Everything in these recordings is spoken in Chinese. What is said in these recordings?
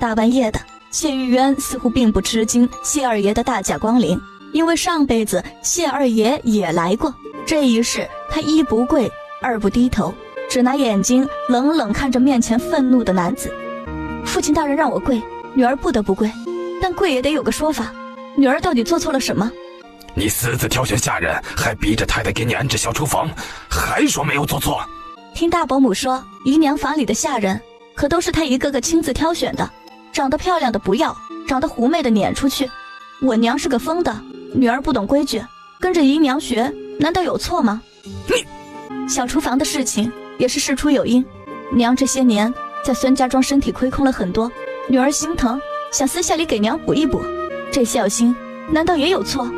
大半夜的，谢玉渊似乎并不吃惊谢二爷的大驾光临，因为上辈子谢二爷也来过。这一世他一不跪，二不低头，只拿眼睛冷冷看着面前愤怒的男子。父亲大人让我跪，女儿不得不跪，但跪也得有个说法，女儿到底做错了什么？你私自挑选下人，还逼着太太给你安置小厨房，还说没有做错。听大伯母说，姨娘房里的下人可都是她一个个亲自挑选的，长得漂亮的不要，长得狐媚的撵出去。我娘是个疯的，女儿不懂规矩，跟着姨娘学，难道有错吗？小厨房的事情也是事出有因，娘这些年在孙家庄身体亏空了很多，女儿心疼，想私下里给娘补一补，这孝心难道也有错？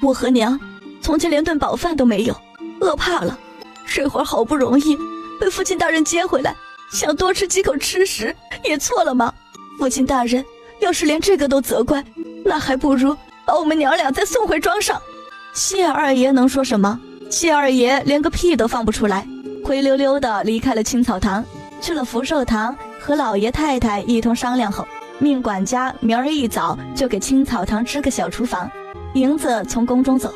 我和娘从前连顿饱饭都没有，饿怕了，这会儿好不容易被父亲大人接回来，想多吃几口吃食也错了吗？父亲大人要是连这个都责怪，那还不如把我们娘俩再送回庄上。谢二爷能说什么？谢二爷连个屁都放不出来，灰溜溜的离开了青草堂，去了福寿堂，和老爷太太一通商量后，命管家明儿一早就给青草堂支个小厨房，银子从宫中走。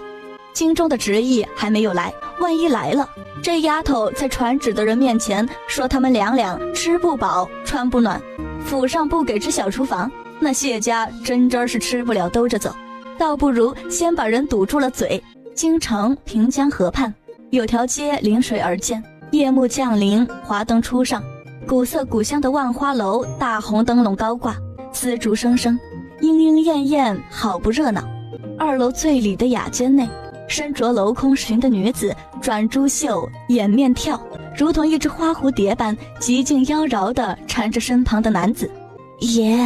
京中的旨意还没有来，万一来了，这丫头在传旨的人面前说他们两吃不饱穿不暖，府上不给支小厨房，那谢家真是吃不了兜着走，倒不如先把人堵住了嘴。京城平江河畔有条街临水而建，夜幕降临，华灯初上，古色古香的万花楼大红灯笼高挂，丝竹声声，莺莺燕燕，好不热闹。二楼最里的雅间内，身着镂空裙的女子转珠袖，掩面跳，如同一只花蝴蝶般极尽妖娆地缠着身旁的男子。爷，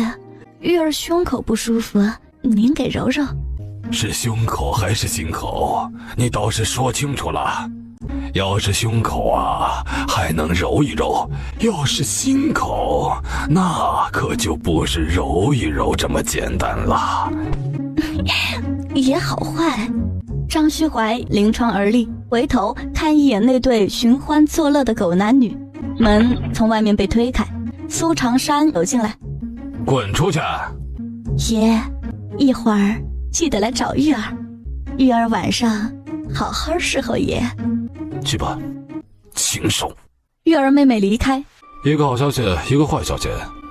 玉儿胸口不舒服，您给揉揉。是胸口还是心口？你倒是说清楚了。要是胸口啊，还能揉一揉；要是心口，那可就不是揉一揉这么简单了。爷好坏。张旭怀临窗而立，回头看一眼那对寻欢作乐的狗男女，门从外面被推开，苏长山走进来。滚出去！爷，一会儿记得来找玉儿，玉儿晚上好好伺候爷。去吧，禽兽。玉儿妹妹离开。一个好消息，一个坏消息，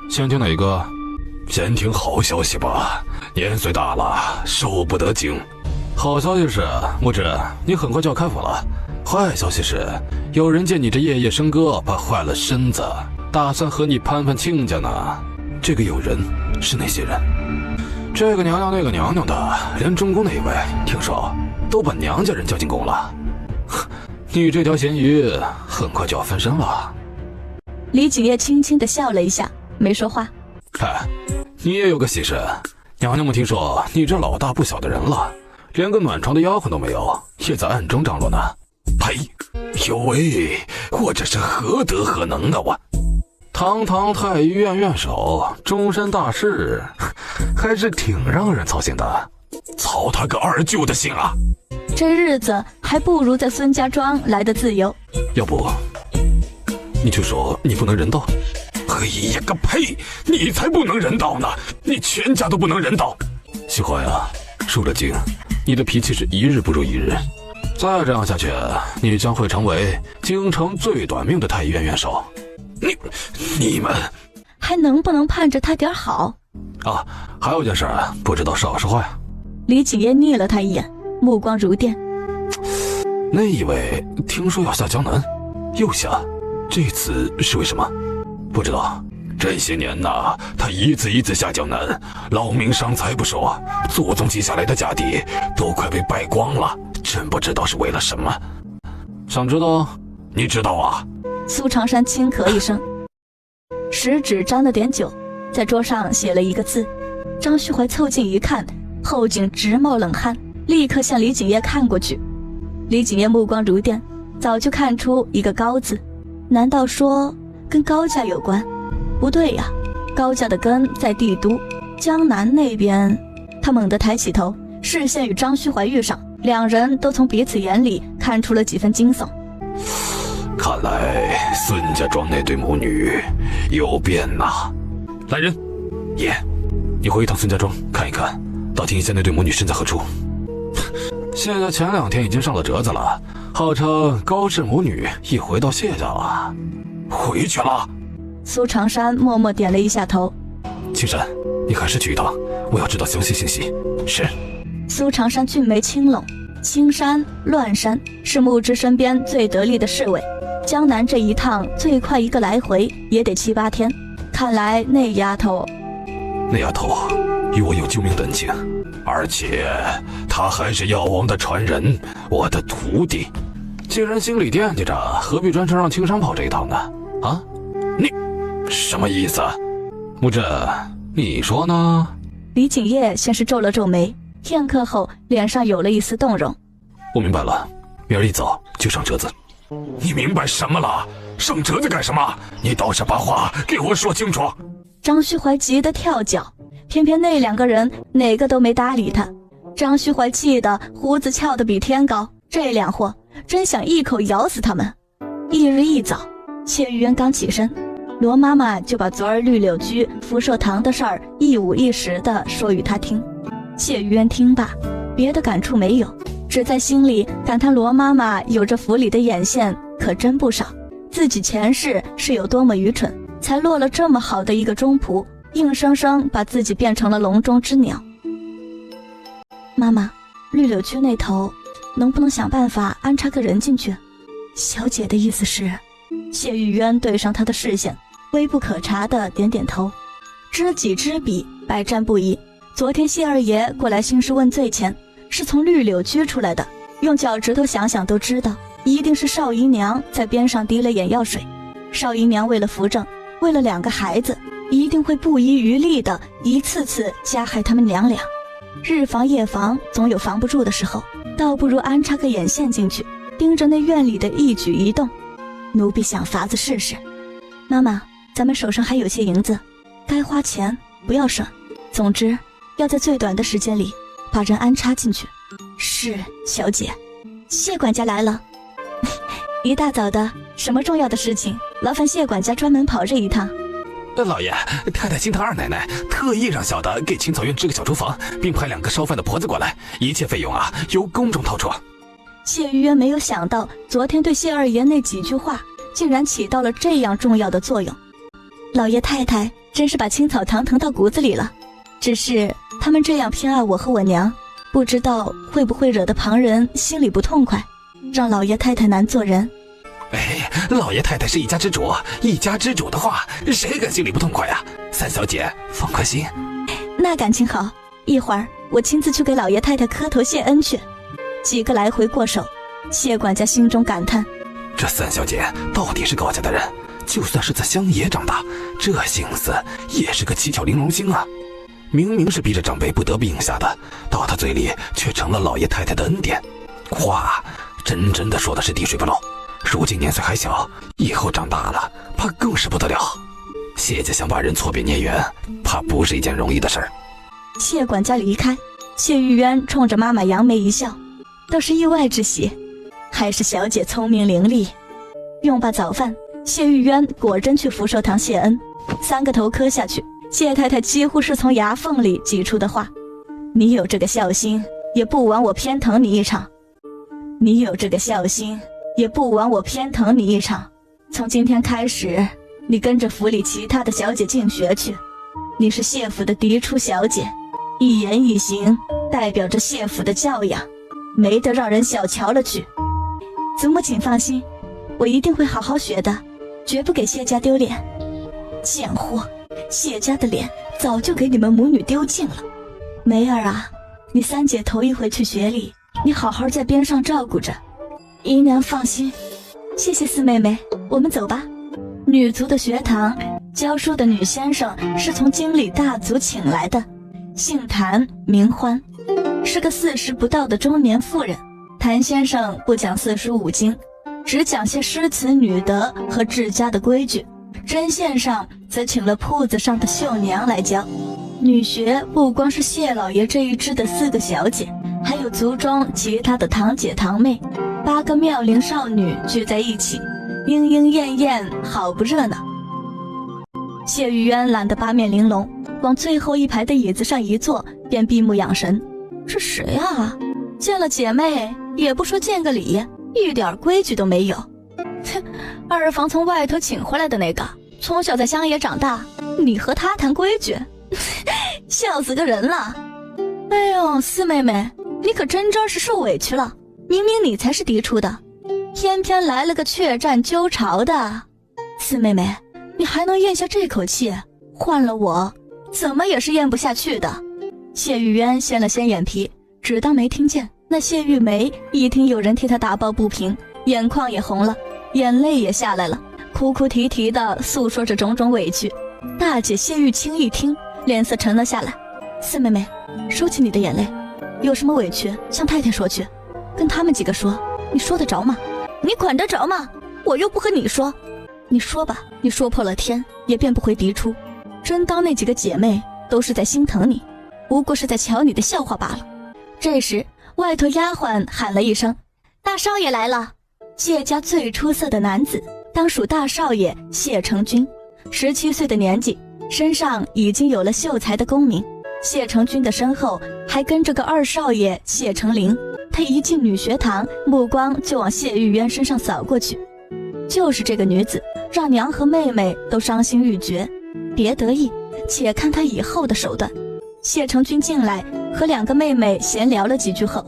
先听哪个？先听好消息吧，年岁大了，受不得惊。好消息是，木子，你很快就要开府了。坏消息是，有人见你这夜夜笙歌，怕坏了身子，打算和你攀亲家呢。这个有人是哪些人？这个娘娘那个娘娘的，连中宫那一位，听说都把娘家人叫进宫了。你这条咸鱼很快就要翻身了。李景业轻轻地笑了一下，没说话。你也有个喜事，娘娘们听说你这老大不小的人了，连个暖床的丫鬟都没有，也在暗中张罗呢。呸！哟喂，我这是何德何能啊我！堂堂太医院院守，终身大事，还是挺让人操心的。操他个二舅的心啊！这日子还不如在孙家庄来的自由。要不你就说你不能人道？哎呀个呸！你才不能人道呢，你全家都不能人道。喜欢啊，入了京，你的脾气是一日不如一日。再这样下去，你将会成为京城最短命的太医院院守。你们还能不能盼着他点好啊？还有件事，不知道是好是坏。李景业睨了他一眼，目光如电。那一位听说要下江南，又下，这次是为什么？不知道。这些年呐，他一次一次下江南，劳民伤财不说，祖宗积下来的家底都快被败光了，真不知道是为了什么。想知道？你知道啊？苏长山轻咳一声，食指沾了点酒，在桌上写了一个字。张旭怀凑近一看，后颈直冒冷汗，立刻向李景业看过去。李景业目光如电，早就看出一个高字，难道说跟高家有关？不对呀，高家的根在帝都江南那边。他猛地抬起头，视线与张旭怀遇上，两人都从彼此眼里看出了几分惊悚。看来孙家庄那对母女有变呐。来人，爷，你回一趟孙家庄看一看，到底现在那对母女身在何处。谢家前2天已经上了折子了，号称高氏母女已回到谢家了。回去了？苏长山默默点了一下头。青山，你还是去一趟，我要知道详细信息。是。苏长山俊眉轻拢，青山、乱山是木之身边最得力的侍卫，江南这一趟最快一个来回也得7、8天，看来那丫头与我有救命的恩情，而且她还是药王的传人，我的徒弟。既然心里惦记着，何必专程让青山跑这一趟呢？啊，你什么意思？木之，你说呢？李景业先是皱了皱眉，片刻后脸上有了一丝动容。我明白了，明儿一早就上折子。你明白什么了？上折子干什么？你倒是把话给我说清楚。张旭怀急得跳脚，偏偏那2个人哪个都没搭理他。张旭怀气得胡子翘得比天高，这2货真想一口咬死他们。翌日一早，谢玉渊刚起身，罗妈妈就把昨儿绿柳居福寿堂的事儿一五一十地说与他听。谢玉渊听罢，别的感触没有，只在心里感叹罗妈妈有着府里的眼线可真不少，自己前世是有多么愚蠢，才落了这么好的一个中仆，硬生生把自己变成了笼中之鸟。妈妈，绿柳居那头能不能想办法安插个人进去？小姐的意思是？谢玉渊对上他的视线，微不可察的点点头。知己知彼，百战不移。昨天谢二爷过来兴师问罪前，是从绿柳居出来的，用脚趾头想想都知道，一定是少姨娘在边上滴了眼药水。少姨娘为了扶正，为了2个孩子，一定会不遗余力的一次次加害他们娘俩。日防夜防，总有防不住的时候，倒不如安插个眼线进去，盯着那院里的一举一动。奴婢想法子试试。妈妈，咱们手上还有些银子，该花钱不要省，总之要在最短的时间里把人安插进去。是，小姐。谢管家来了。一大早的，什么重要的事情，劳烦谢管家专门跑这一趟。老爷，太太心疼二奶奶，特意让小的给青草院支个小厨房，并派2个烧饭的婆子过来，一切费用由宫中掏出。谢玉渊没有想到，昨天对谢二爷那几句话竟然起到了这样重要的作用。老爷太太真是把青草堂疼到骨子里了，只是他们这样偏爱我和我娘，不知道会不会惹得旁人心里不痛快，让老爷太太难做人。老爷太太是一家之主，一家之主的话，谁敢心里不痛快呀？三小姐放宽心。那感情好，一会儿我亲自去给老爷太太磕头谢恩去。几个来回过手，谢管家心中感叹，这三小姐到底是高家的人，就算是在乡野长大，这心思也是个七窍玲珑心啊。明明是逼着长辈不得不应下的，到他嘴里却成了老爷太太的恩典。话真的说的是滴水不漏。如今年岁还小，以后长大了怕更是不得了。谢家想把人错别孽缘，怕不是一件容易的事儿。谢管家离开，谢玉渊冲着妈妈扬眉一笑，倒是意外之喜，还是小姐聪明伶俐。用罢早饭，谢玉渊果真去福寿堂谢恩，3个头磕下去，谢太太几乎是从牙缝里挤出的话：你有这个孝心，也不枉我偏疼你一场。你有这个孝心，也不枉我偏疼你一场。从今天开始，你跟着府里其他的小姐进学去，你是谢府的嫡出小姐，一言一行代表着谢府的教养，没得让人小瞧了去。祖母请放心，我一定会好好学的，绝不给谢家丢脸。贱货，谢家的脸早就给你们母女丢尽了。梅儿啊，你3姐头一回去学礼，你好好在边上照顾着。姨娘放心。谢谢四妹妹，我们走吧。女族的学堂教书的女先生是从京里大族请来的，姓谭名欢，是个40不到的中年妇人。谭先生不讲四书五经，只讲些诗词女德和治家的规矩。针线上则请了铺子上的绣娘来教。女学不光是谢老爷这一支的4个小姐，还有族中其他的堂姐堂妹，8个妙龄少女聚在一起，莺莺燕燕，好不热闹。谢玉渊懒得八面玲珑，往最后一排的椅子上一坐，便闭目养神。是谁啊？见了姐妹也不说见个礼，一点规矩都没有。哼，二房从外头请回来的那个，从小在乡野长大，你和他谈规矩，笑死个人了。哎呦，四妹妹，你可真是受委屈了，明明你才是嫡出的，偏偏来了个怯战纠巢的。四妹妹，你还能咽下这口气，换了我怎么也是咽不下去的。谢玉渊掀了掀眼皮，只当没听见。那谢玉梅一听有人替她打抱不平，眼眶也红了，眼泪也下来了，哭哭啼啼地诉说着种种委屈。大姐谢玉清一听，脸色沉了下来。四妹妹，收起你的眼泪，有什么委屈向太太说去，跟他们几个说，你说得着吗？你管得着吗？我又不和你说。你说吧，你说破了天也变不回嫡出，真当那几个姐妹都是在心疼你，不过是在瞧你的笑话罢了。这时外头丫鬟喊了一声，大少爷来了。谢家最出色的男子，当属大少爷谢成军，17岁的年纪，身上已经有了秀才的功名。谢成军的身后还跟着个二少爷谢成林，他一进女学堂，目光就往谢玉渊身上扫过去。就是这个女子，让娘和妹妹都伤心欲绝。别得意，且看他以后的手段。谢成军进来，和2个妹妹闲聊了几句后，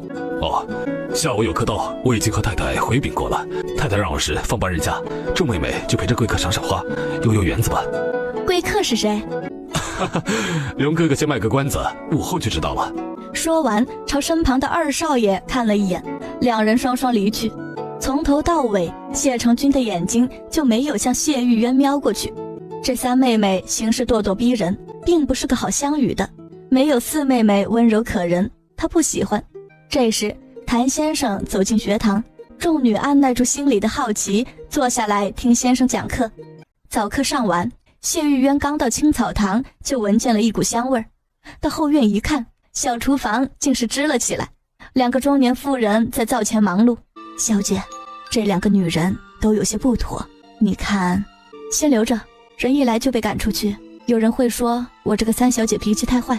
下午有客到，我已经和太太回禀过了。太太让我是放半日假，众妹妹就陪着贵客赏赏花，游园子吧。贵客是谁？龙哥哥先卖个关子，午后就知道了。说完，朝身旁的二少爷看了一眼，2人双双离去。从头到尾，谢成军的眼睛就没有向谢玉渊瞄过去。这3妹妹行事咄咄逼人，并不是个好相与的，没有4妹妹温柔可人，他不喜欢。这时谭先生走进学堂，众女按耐住心里的好奇，坐下来听先生讲课。早课上完，谢玉渊刚到青草堂，就闻见了一股香味儿。到后院一看，小厨房竟是支了起来，2个中年妇人在灶前忙碌。小姐，这2个女人都有些不妥，你看，先留着，人一来就被赶出去，有人会说我这个3小姐脾气太坏，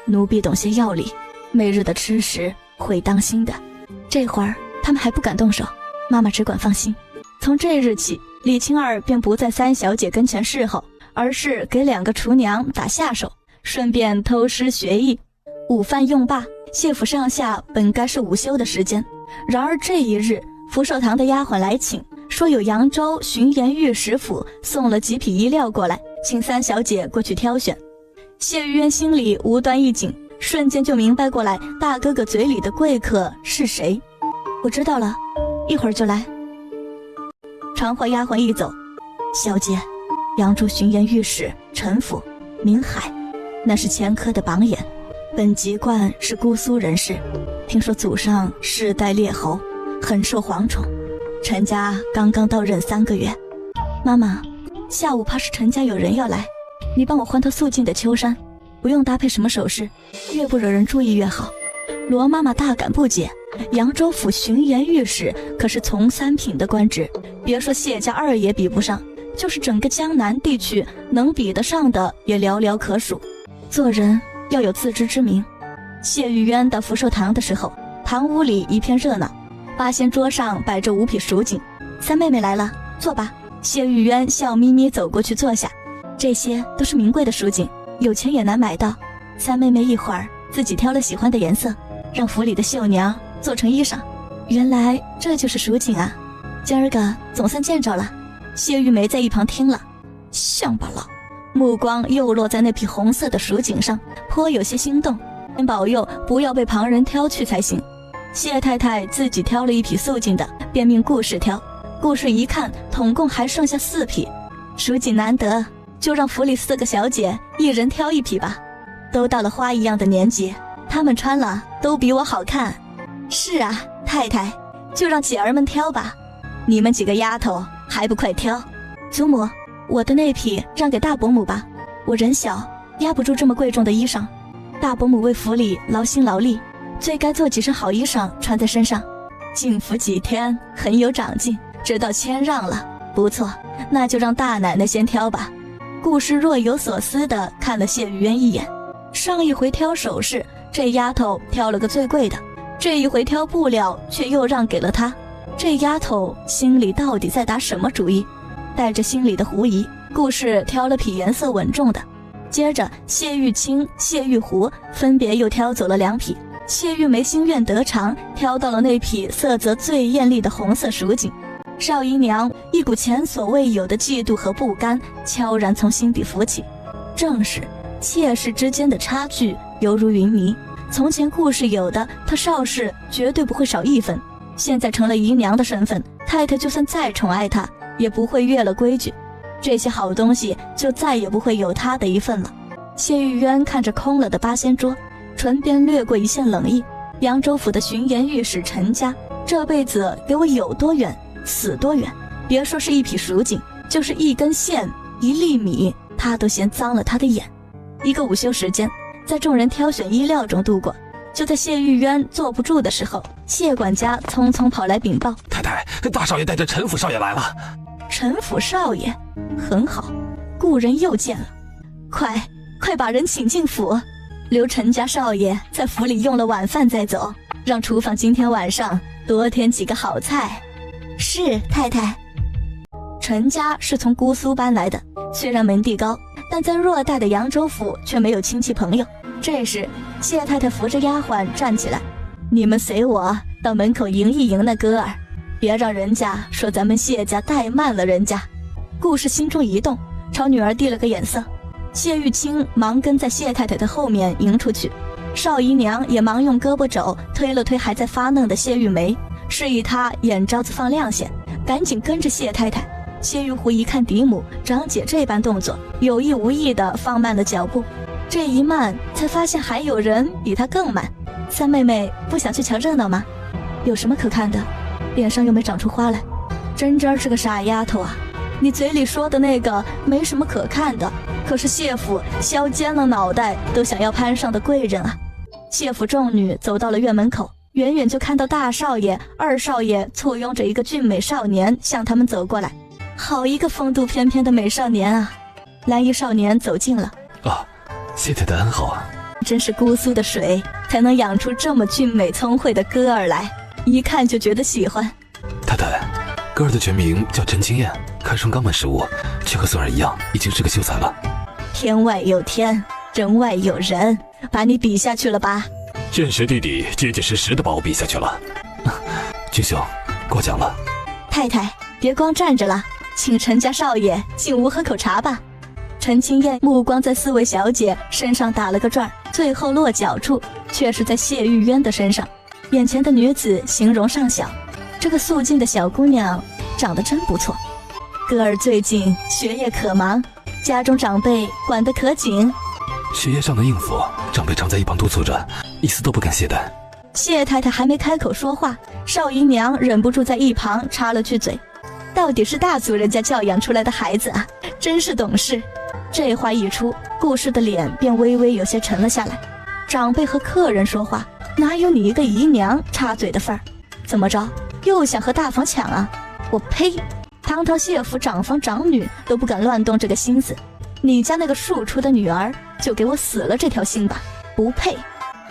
奴婢懂些药理，每日的吃食会当心的。这会儿他们还不敢动手，妈妈只管放心。从这日起，李青儿便不在3小姐跟前侍候，而是给2个厨娘打下手，顺便偷师学艺。午饭用罢，谢府上下本该是午休的时间，然而这一日，福寿堂的丫鬟来请，说有扬州巡盐御史府送了几匹衣料过来，请3小姐过去挑选。谢玉渊心里无端一紧，瞬间就明白过来大哥哥嘴里的贵客是谁。我知道了，一会儿就来。传话丫鬟一走，小姐，扬州巡盐御史陈府明海，那是前科的榜眼，本籍贯是姑苏人士，听说祖上世代列侯，很受皇宠。陈家刚刚到任3个月。妈妈，下午怕是陈家有人要来，你帮我换套素净的秋衫，不用搭配什么首饰，越不惹人注意越好。罗妈妈大感不解，扬州府巡盐御史可是从3品的官职，别说谢家2爷比不上，就是整个江南地区能比得上的也寥寥可数。做人要有自知之明。谢玉渊到福寿堂的时候，堂屋里一片热闹，八仙桌上摆着5匹蜀锦。3妹妹来了，坐吧。谢玉渊笑眯眯走过去坐下，这些都是名贵的蜀锦，有钱也难买到。3妹妹一会儿自己挑了喜欢的颜色，让府里的绣娘做成衣裳。原来这就是蜀锦啊，今儿个总算见着了。谢玉梅在一旁听了，像吧了，目光又落在那匹红色的蜀锦上，颇有些心动，先保佑不要被旁人挑去才行。谢太太自己挑了1匹素净的，便命顾氏挑。顾氏一看，统共还剩下4匹，蜀锦难得，就让府里4个小姐一人挑1匹吧。都到了花一样的年纪，她们穿了都比我好看。是啊，太太，就让姐儿们挑吧。你们几个丫头还不快挑？祖母，我的那匹让给大伯母吧，我人小，压不住这么贵重的衣裳。大伯母为府里劳心劳力，最该做几身好衣裳穿在身上。进府几天，很有长进，知道谦让了，不错，那就让大奶奶先挑吧。顾氏若有所思地看了谢玉渊一眼。上一回挑首饰，这丫头挑了个最贵的，这一回挑布料却又让给了他。这丫头心里到底在打什么主意？带着心里的狐疑，顾氏挑了匹颜色稳重的。接着谢玉清、谢玉湖分别又挑走了2匹。谢玉梅心愿得偿，挑到了那匹色泽最艳丽的红色蜀锦。少姨娘一股前所未有的嫉妒和不甘悄然从心底浮起。正是妾室之间的差距犹如云泥，从前顾氏有的，她邵氏绝对不会少一分。现在成了姨娘的身份，太太就算再宠爱她，也不会越了规矩。这些好东西就再也不会有她的一份了。谢玉渊看着空了的八仙桌，唇边掠过一线冷意。扬州府的巡盐御史陈家，这辈子给我有多远死多远。别说是一匹蜀锦，就是一根线1粒米，他都嫌脏了他的眼。一个午休时间，在众人挑选衣料中度过。就在谢玉渊坐不住的时候，谢管家匆匆跑来禀报：太太，大少爷带着陈府少爷来了。陈府少爷，很好，故人又见了。快把人请进府，留陈家少爷在府里用了晚饭再走，让厨房今天晚上多添几个好菜。是，太太。陈家是从姑苏搬来的，虽然门第高，但在偌大的扬州府却没有亲戚朋友。这时谢太太扶着丫鬟站起来：你们随我到门口迎一迎那哥儿，别让人家说咱们谢家怠慢了人家。顾氏心中一动，朝女儿递了个眼色。谢玉清忙跟在谢太太的后面迎出去，少姨娘也忙用胳膊肘推了推还在发愣的谢玉梅，示意她眼罩子放亮些，赶紧跟着谢太太。谢玉湖一看嫡母长姐这般动作，有意无意地放慢了脚步。这一慢，才发现还有人比她更慢。三妹妹不想去瞧热闹吗？有什么可看的？脸上又没长出花来。真真是个傻丫头啊！你嘴里说的那个没什么可看的，可是谢府削尖了脑袋都想要攀上的贵人啊！谢府众女走到了院门口，远远就看到大少爷、二少爷簇拥着一个俊美少年向他们走过来。好一个风度翩翩的美少年啊！蓝衣少年走近了。谢太太安好啊！真是姑苏的水才能养出这么俊美聪慧的哥儿来，一看就觉得喜欢。太太，哥儿的全名叫陈清燕，开双刚满15，却和孙儿一样，已经是个秀才了。天外有天，人外有人，把你比下去了吧？燕氏弟弟结结实实的把我比下去了。君兄，过奖了。太太，别光站着了，请陈家少爷进屋喝口茶吧。陈清燕目光在4位小姐身上打了个转，最后落脚处却是在谢玉渊的身上。眼前的女子形容尚小，这个素净的小姑娘长得真不错。哥儿最近学业可忙，家中长辈管得可紧。学业上的应付，长辈常在一旁督促着，一丝都不敢懈怠。谢太太还没开口说话，少姨娘忍不住在一旁插了句嘴：到底是大族人家教养出来的孩子啊，真是懂事。这话一出，顾氏的脸便微微有些沉了下来。长辈和客人说话，哪有你一个姨娘插嘴的份儿？怎么着，又想和大房抢啊？我呸！堂堂谢府长房长女都不敢乱动这个心思，你家那个庶出的女儿就给我死了这条心吧！不配！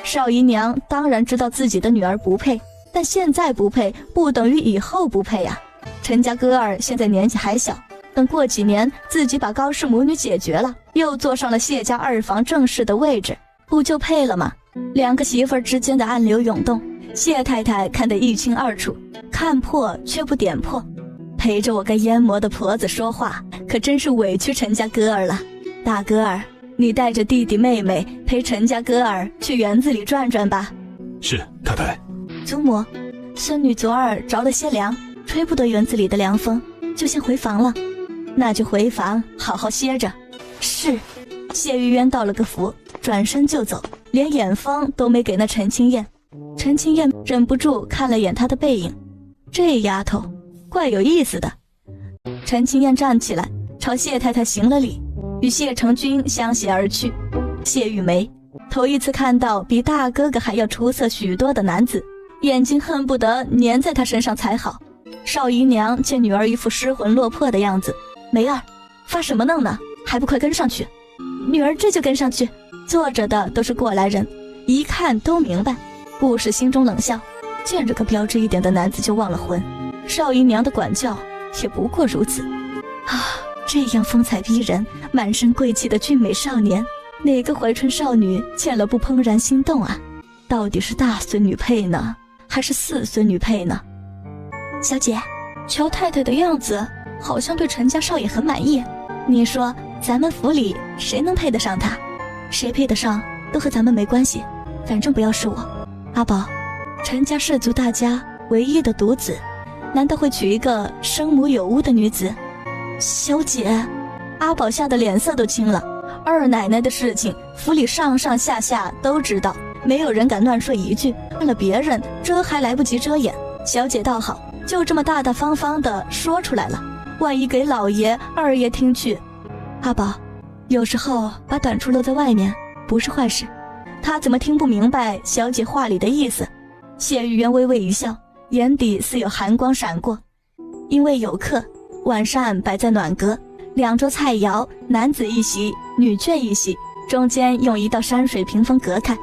少姨娘当然知道自己的女儿不配，但现在不配不等于以后不配啊。陈家哥儿现在年纪还小，等过几年自己把高氏母女解决了，又坐上了谢家2房正室的位置，不就配了吗？两个媳妇儿之间的暗流涌动，谢太太看得一清二楚，看破却不点破。陪着我个烟魔的婆子说话，可真是委屈陈家哥儿了。大哥儿，你带着弟弟妹妹陪陈家哥儿去园子里转转吧。是，太太。祖母，孙女昨儿着了些凉，吹不得园子里的凉风，就先回房了。那就回房好好歇着。是。谢玉渊道了个福，转身就走，连眼风都没给那陈清燕。陈清燕忍不住看了眼他的背影，这丫头怪有意思的。陈清燕站起来，朝谢太太行了礼，与谢成君相携而去。谢玉梅头一次看到比大哥哥还要出色许多的男子，眼睛恨不得粘在他身上才好。少姨娘见女儿一副失魂落魄的样子，梅儿发什么愣呢？还不快跟上去？女儿这就跟上去。坐着的都是过来人，一看都明白。顾氏心中冷笑，见着个标致一点的男子就忘了魂，少姨娘的管教也不过如此啊！这样风采逼人、满身贵气的俊美少年，哪个怀春少女见了不怦然心动啊？到底是大孙女配呢，还是四孙女配呢？小姐，乔太太的样子好像对陈家少爷很满意，你说咱们府里谁能配得上她？谁配得上都和咱们没关系，反正不要是我。阿宝，陈家氏族大家唯一的独子，难道会娶一个生母有污的女子？小姐，阿宝吓得脸色都青了。二奶奶的事情，府里上上下下都知道，没有人敢乱说一句。换了别人，这还来不及遮掩。小姐倒好，就这么大大方方的说出来了，万一给老爷、二爷听去。阿宝，有时候把短处露在外面不是坏事。他怎么听不明白小姐话里的意思？谢玉渊微微一笑，眼底似有寒光闪过。因为有客，晚膳摆在暖阁，2桌菜肴，男子一席，女眷一席，中间用一道山水屏风隔开。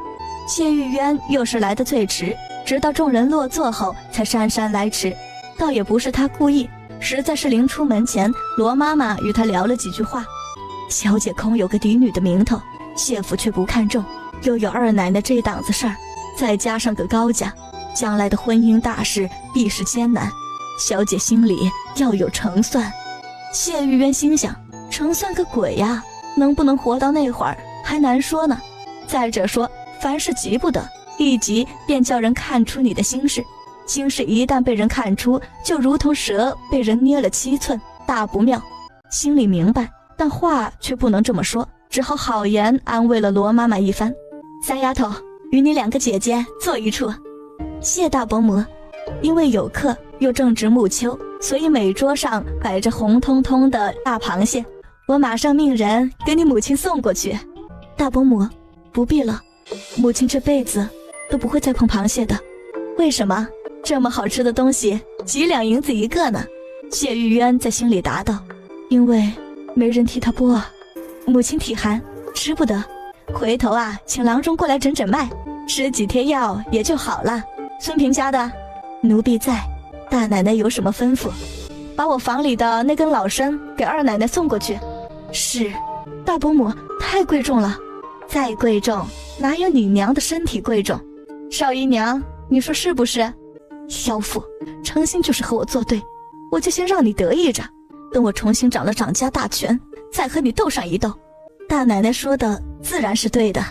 谢玉渊又是来得最迟，直到众人落座后才姗姗来迟。倒也不是他故意，实在是临出门前，罗妈妈与他聊了几句话。小姐空有个嫡女的名头，谢府却不看重，又有二奶奶这档子事儿，再加上个高家，将来的婚姻大事必是艰难。小姐心里要有成算。谢玉渊心想，成算个鬼呀，能不能活到那会儿还难说呢。再者说，凡事急不得，一急便叫人看出你的心事，心事一旦被人看出，就如同蛇被人捏了7寸，大不妙。心里明白，但话却不能这么说，只好好言安慰了罗妈妈一番。三丫头，与你2个姐姐坐一处。谢大伯母。因为有客，又正值暮秋，所以每桌上摆着红彤彤的大螃蟹，我马上命人给你母亲送过去。大伯母，不必了，母亲这辈子都不会再碰螃蟹的。为什么？这么好吃的东西，几两银子一个呢？谢玉渊在心里答道。因为没人替他剥啊，母亲体寒，吃不得。回头啊，请郎中过来诊诊脉，吃几贴药也就好了。孙平家的，奴婢在。大奶奶有什么吩咐？把我房里的那根老参给二奶奶送过去。是。大伯母，太贵重了。再贵重，哪有你娘的身体贵重？少姨娘，你说是不是？妖妇，诚心就是和我作对，我就先让你得意着，等我重新掌了掌家大权，再和你斗上一斗。大奶奶说的自然是对的。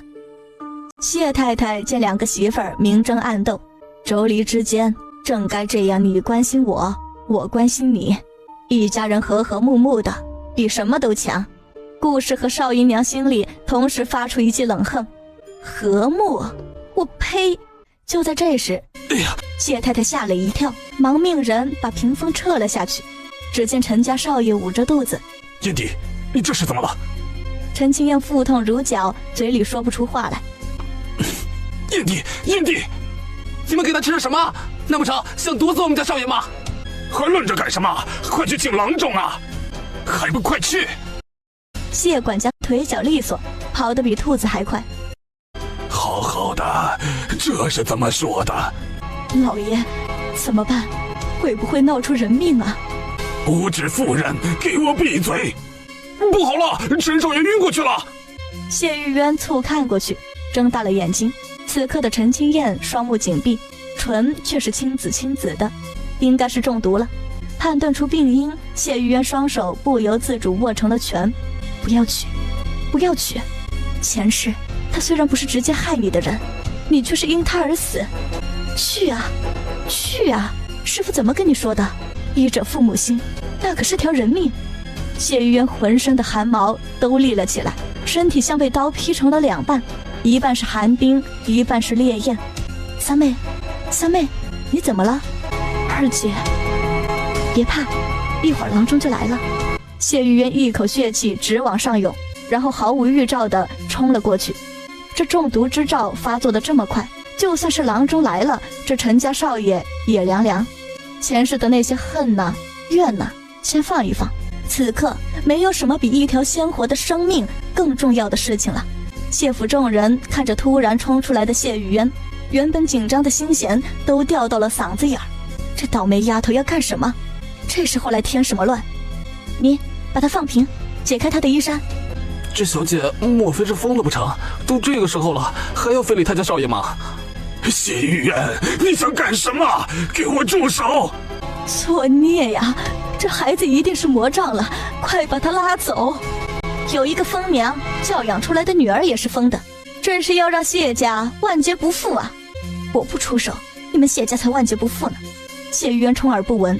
谢太太见2个媳妇儿明争暗斗，妯娌之间正该这样，你关心我，我关心你，一家人和和睦睦的，比什么都强。顾氏和少姨娘心里同时发出一记冷哼，和睦？我呸！就在这时，哎呀！谢太太吓了一跳，忙命人把屏风撤了下去。只见陈家少爷捂着肚子，燕弟，你这是怎么了？陈青燕腹痛如绞，嘴里说不出话来。燕弟，燕弟，你们给他吃了什么？难不成想毒死我们家少爷吗？还愣着干什么？快去请郎中啊！还不快去！谢管家腿脚利索，跑得比兔子还快。好好的，这是怎么说的？老爷，怎么办？会不会闹出人命啊？无知妇人，给我闭嘴！不好了，陈少爷晕过去了！谢玉渊凑看过去，睁大了眼睛。此刻的陈青燕双目紧闭，唇却是青紫青紫的，应该是中毒了。判断出病因，谢玉渊双手不由自主握成了拳。不要去，不要去！前世他虽然不是直接害你的人，你却是因他而死。去啊，去啊！师父怎么跟你说的？医者父母心，那可是条人命。谢玉渊浑身的汗毛都立了起来，身体像被刀劈成了2半，一半是寒冰，一半是烈焰。三妹，三妹，你怎么了？二姐，别怕，一会儿郎中就来了。谢玉渊一口血气直往上涌，然后毫无预兆地冲了过去。这中毒之兆发作的这么快，就算是郎中来了，这陈家少爷也凉凉。前世的那些恨呐、怨呐，先放一放。此刻没有什么比一条鲜活的生命更重要的事情了。谢府众人看着突然冲出来的谢玉渊，原本紧张的心弦都掉到了嗓子眼儿。这倒霉丫头要干什么？这时候来添什么乱？你把她放平，解开她的衣衫。这小姐莫非是疯了不成？都这个时候了，还要非礼他家少爷吗？谢玉渊，你想干什么？给我住手！作孽呀！这孩子一定是魔障了，快把他拉走！有一个疯娘教养出来的女儿也是疯的，真是要让谢家万劫不复啊！我不出手，你们谢家才万劫不复呢！谢玉渊充耳不闻。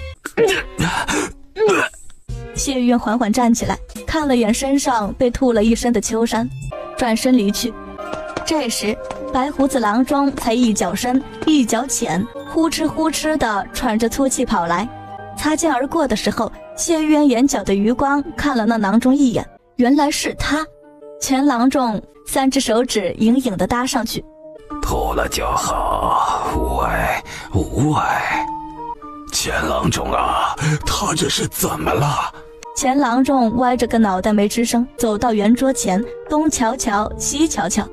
谢玉渊缓缓站起来，看了眼身上被吐了一身的秋衫，转身离去。这时白胡子郎中才一脚深一脚浅，呼哧呼哧地喘着粗气跑来。擦肩而过的时候，谢玉渊眼角的余光看了那郎中一眼，原来是他。钱郎中3只手指隐隐地搭上去，吐了就好，无碍无碍。钱郎中啊，他这是怎么了？钱郎中歪着个脑袋没吱声，走到圆桌前，东瞧瞧西瞧瞧。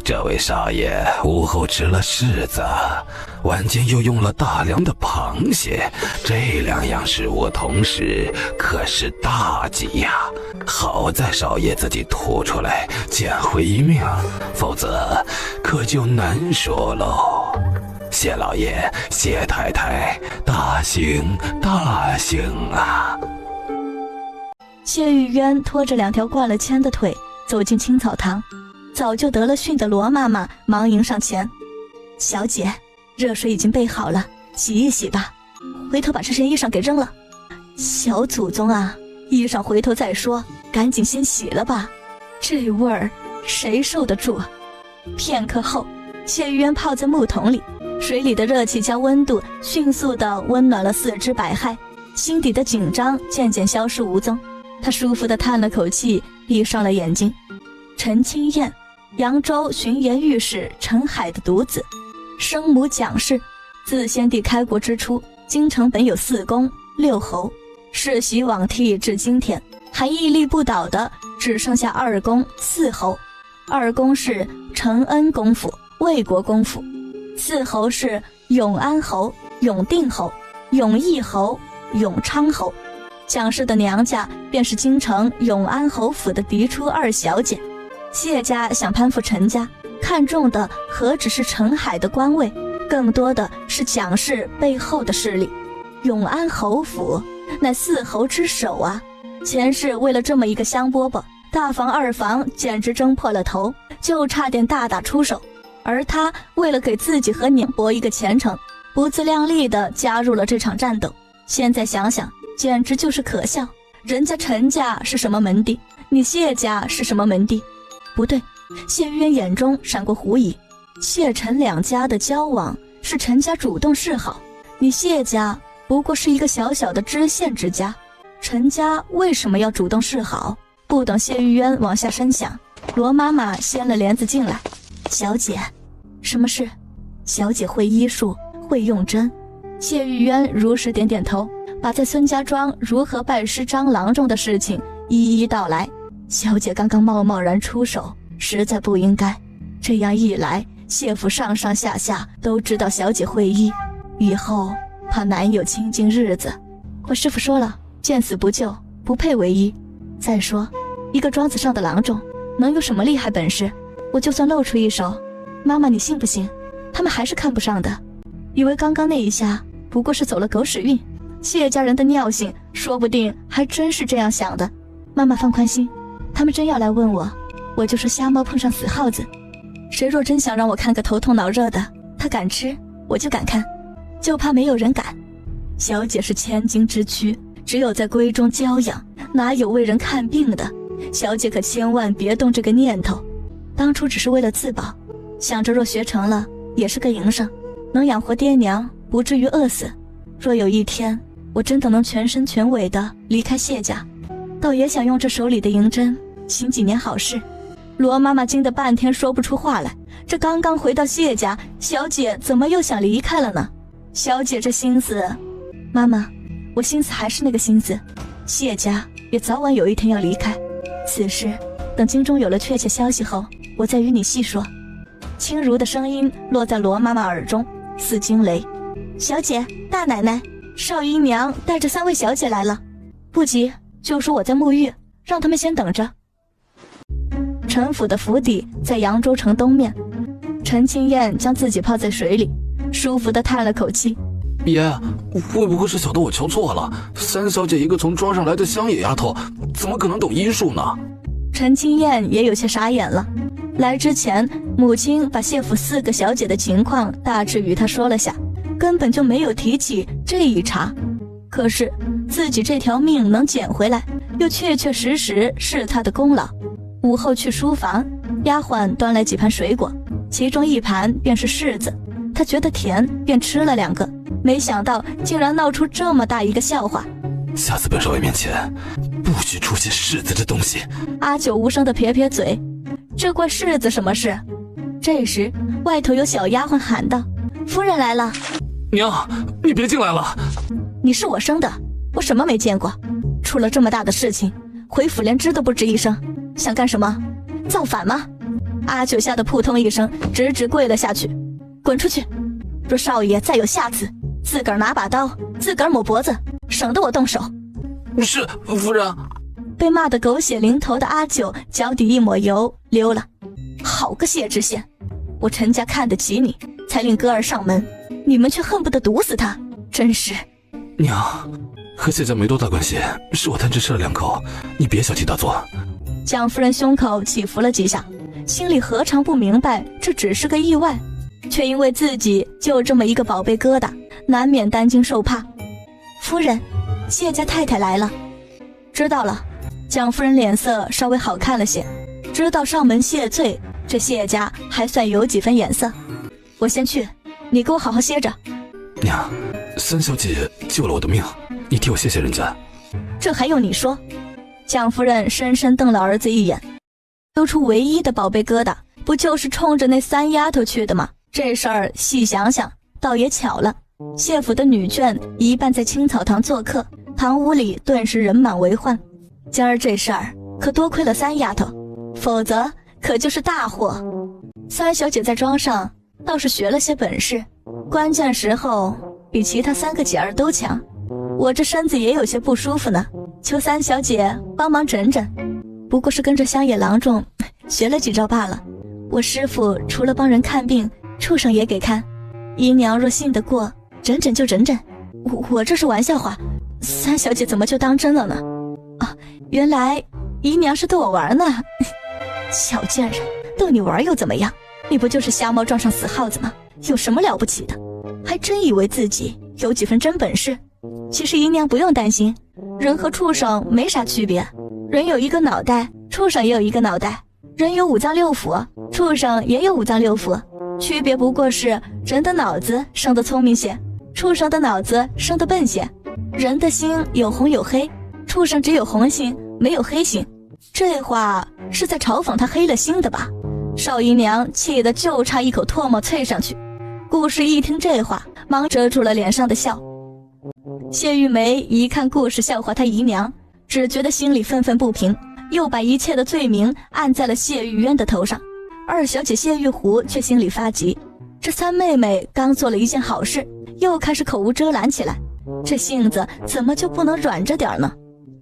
这位少爷午后吃了柿子，晚间又用了大量的螃蟹，这2样食物同时可是大忌呀！好在少爷自己吐出来捡回一命，否则可就难说喽。谢老爷谢太太大幸大幸啊！谢玉渊拖着2条灌了铅的腿走进青草堂，早就得了训的罗妈妈忙迎上前：小姐，热水已经备好了，洗一洗吧，回头把这身衣裳给扔了。小祖宗啊，衣裳回头再说，赶紧先洗了吧，这味儿谁受得住啊？片刻后，谢玉渊泡在木桶里，水里的热气加温度迅速地温暖了4肢百骸，心底的紧张渐渐消失无踪。他舒服地叹了口气，闭上了眼睛。陈清燕，扬州巡盐御史陈海的独子，生母蒋氏。自先帝开国之初，京城本有4公6侯，世袭罔替至今天，还屹立不倒的只剩下2公4侯。2公是承恩公府、魏国公府，4侯是永安侯、永定侯、永义侯、永昌侯。蒋氏的娘家便是京城永安侯府的嫡出2小姐。谢家想攀附陈家，看重的何止是陈海的官位，更多的是蒋氏背后的势力。永安侯府乃4侯之首啊，前世为了这么一个香饽饽，大房2房简直争破了头，就差点大打出手。而他为了给自己和娘博一个前程，不自量力地加入了这场战斗。现在想想简直就是可笑，人家陈家是什么门第，你谢家是什么门第？不对，谢玉渊眼中闪过狐疑，谢陈2家的交往是陈家主动示好，你谢家不过是一个小小的知县之家，陈家为什么要主动示好？不等谢玉渊往下深想，罗妈妈掀了帘子进来：小姐，什么事？小姐会医术，会用针。谢玉渊如实点点头，把在孙家庄如何拜师张郎中的事情一一道来。小姐刚刚贸然出手，实在不应该。这样一来，谢府上上下下都知道小姐会医，以后怕难有清静日子。我师父说了，见死不救，不配为医。再说，一个庄子上的郎中，能有什么厉害本事？我就算露出一手，妈妈你信不信？他们还是看不上的，以为刚刚那一下不过是走了狗屎运。谢家人的尿性，说不定还真是这样想的。妈妈放宽心，他们真要来问我，我就说瞎猫碰上死耗子。谁若真想让我看个头痛脑热的，他敢吃，我就敢看，就怕没有人敢。小姐是千金之躯，只有在闺中娇养，哪有为人看病的？小姐可千万别动这个念头。当初只是为了自保，想着若学成了也是个营生，能养活爹娘，不至于饿死。若有一天我真的能全身全尾的离开谢家，倒也想用这手里的银针行几年好事。罗妈妈惊得半天说不出话来，这刚刚回到谢家，小姐怎么又想离开了呢？小姐这心思，妈妈，我心思还是那个心思，谢家也早晚有一天要离开。此事等京中有了确切消息后，我再与你细说。轻如的声音落在罗妈妈耳中，似惊雷。小姐，大奶奶，少姨娘带着3位小姐来了。不急，就说我在沐浴，让他们先等着。陈府的府邸在扬州城东面，陈清燕将自己泡在水里，舒服地叹了口气。爷，会不会是小的我瞧错了？3小姐一个从庄上来的乡野丫头，怎么可能懂医术呢？陈清燕也有些傻眼了。来之前，母亲把谢府4个小姐的情况大致与她说了下，根本就没有提起这一茬。可是自己这条命能捡回来，又确确实实是她的功劳。午后去书房，丫鬟端来几盘水果，其中一盘便是柿子。她觉得甜，便吃了2个，没想到竟然闹出这么大一个笑话。下次本少爷面前不许出现柿子这东西。阿九无声地撇撇嘴，这关柿子什么事？这时外头有小丫鬟喊道：夫人来了。娘，你别进来了。你是我生的，我什么没见过？出了这么大的事情，回府连吱都不吱一声，想干什么？造反吗？阿九吓得扑通一声，直直跪了下去。滚出去！若少爷再有下次，自个儿拿把刀，自个儿抹脖子，省得我动手。是夫人。被骂得狗血淋头的阿九脚底一抹油溜了。好个谢知县，我陈家看得起你，才令哥儿上门，你们却恨不得毒死他，真是。娘，和谢家没多大关系，是我贪吃吃了2口，你别小题大做。蒋夫人胸口起伏了几下，心里何尝不明白这只是个意外，却因为自己就这么一个宝贝疙瘩，难免担惊受怕。夫人，谢家太太来了。知道了。蒋夫人脸色稍微好看了些，知道上门谢罪，这谢家还算有几分眼色。我先去，你给我好好歇着。娘，3小姐救了我的命，你替我谢谢人家。这还用你说？蒋夫人深深瞪了儿子一眼，揪出唯一的宝贝疙瘩，不就是冲着那3丫头去的吗？这事儿细想想，倒也巧了。谢府的女眷一半在青草堂做客，堂屋里顿时人满为患。今儿这事儿可多亏了3丫头，否则可就是大祸。3小姐在庄上倒是学了些本事，关键时候比其他3个姐儿都强。我这身子也有些不舒服呢，求3小姐帮忙诊诊。不过是跟着乡野郎中学了几招罢了。我师傅除了帮人看病，畜生也给看。姨娘若信得过，诊诊就诊诊。我这是玩笑话，3小姐怎么就当真了呢？原来姨娘是逗我玩呢。小贱人，逗你玩又怎么样？你不就是瞎猫撞上死耗子吗？有什么了不起的？还真以为自己有几分真本事。其实姨娘不用担心，人和畜生没啥区别，人有一个脑袋，畜生也有一个脑袋，人有5脏6腑，畜生也有5脏6腑，区别不过是人的脑子生得聪明些，畜生的脑子生得笨些。人的心有红有黑，畜生只有红心没有黑心。这话是在嘲讽他黑了心的吧？少姨娘气得就差一口唾沫啐上去。顾氏一听这话，忙遮住了脸上的笑。谢玉梅一看顾氏笑话她姨娘，只觉得心里愤愤不平，又把一切的罪名按在了谢玉渊的头上。2小姐谢玉湖却心里发急，这3妹妹刚做了一件好事，又开始口无遮拦起来，这性子怎么就不能软着点呢？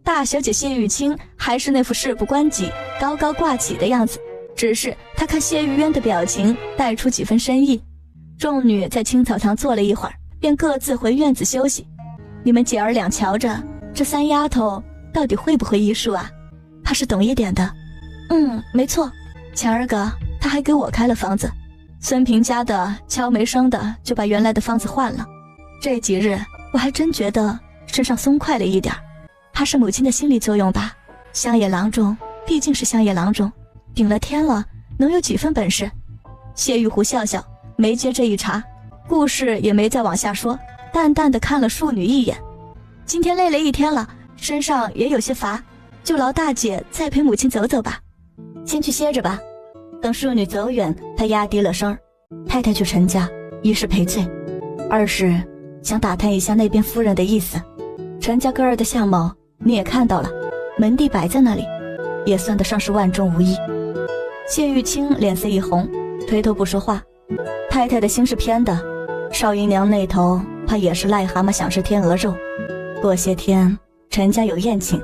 大小姐谢玉清还是那副事不关己高高挂起的样子，只是她看谢玉渊的表情带出几分深意。众女在青草堂坐了一会儿，便各自回院子休息。你们姐儿俩瞧着，这3丫头到底会不会医术啊？怕是懂一点的。没错，前儿个她还给我开了方子，孙平家的悄没声的就把原来的方子换了。这几日我还真觉得身上松快了一点，怕是母亲的心理作用吧。乡野郎中毕竟是乡野郎中，顶了天了，能有几分本事？谢玉湖笑笑，没接这一茬。顾氏也没再往下说，淡淡的看了庶女一眼。今天累了一天了，身上也有些乏，就劳大姐再陪母亲走走吧。先去歇着吧。等庶女走远，她压低了声：太太去陈家，一是赔罪，二是想打探一下那边夫人的意思。陈家哥儿的相貌你也看到了，门第摆在那里，也算得上是万中无一。谢玉清脸色一红，垂头不说话。太太的心是偏的，少姨娘那头怕也是癞蛤蟆想吃天鹅肉。过些天陈家有宴请，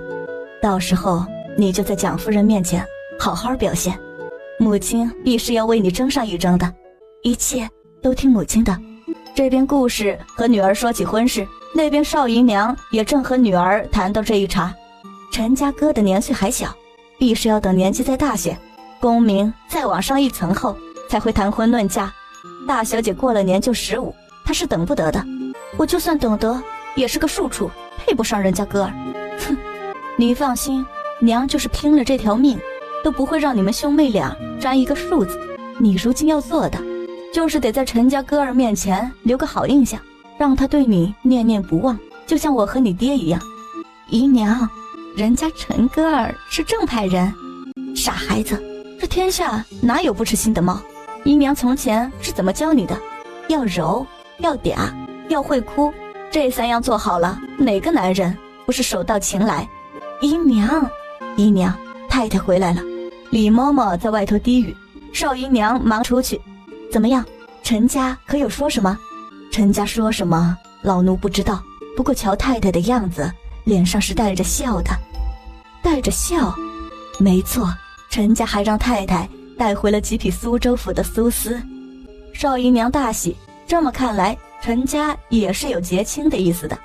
到时候你就在蒋夫人面前好好表现，母亲必是要为你争上一争的，一切都听母亲的。这边顾氏和女儿说起婚事，那边少姨娘也正和女儿谈到这一茬。陈家哥的年岁还小，必是要等年纪再大些，功名再往上一层后才会谈婚论嫁。大小姐过了年就15，她是等不得的。我就算等得，也是个庶出，配不上人家哥儿。哼，你放心，娘就是拼了这条命，都不会让你们兄妹俩沾一个数字。你如今要做的，就是得在陈家哥儿面前留个好印象，让他对你念念不忘，就像我和你爹一样。姨娘，人家陈哥儿是正派人。傻孩子，这天下哪有不吃腥的猫？姨娘从前是怎么教你的？要柔，要嗲，要会哭，这3样做好了，哪个男人不是手到擒来？姨娘，太太回来了。李嬷嬷在外头低语，少姨娘忙出去。怎么样，陈家可有说什么？陈家说什么，老奴不知道，不过瞧太太的样子，脸上是带着笑的。带着笑？没错，陈家还让太太带回了几匹苏州府的苏丝。少姨娘大喜，这么看来，陈家也是有结亲的意思的。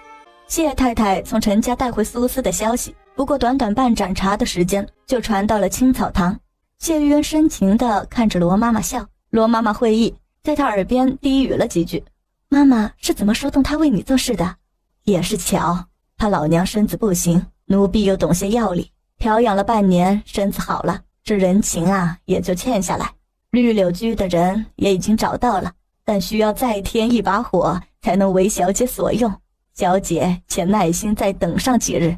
谢太太从陈家带回苏丝的消息，不过短短半盏茶的时间，就传到了青草堂。谢玉渊深情地看着罗妈妈笑，罗妈妈会意，在她耳边低语了几句。妈妈是怎么说动她为你做事的？也是巧，她老娘身子不行，奴婢又懂些药理，调养了半年，身子好了，这人情啊也就欠下来。绿柳居的人也已经找到了，但需要再添一把火，才能为小姐所用。小姐且耐心再等上几日。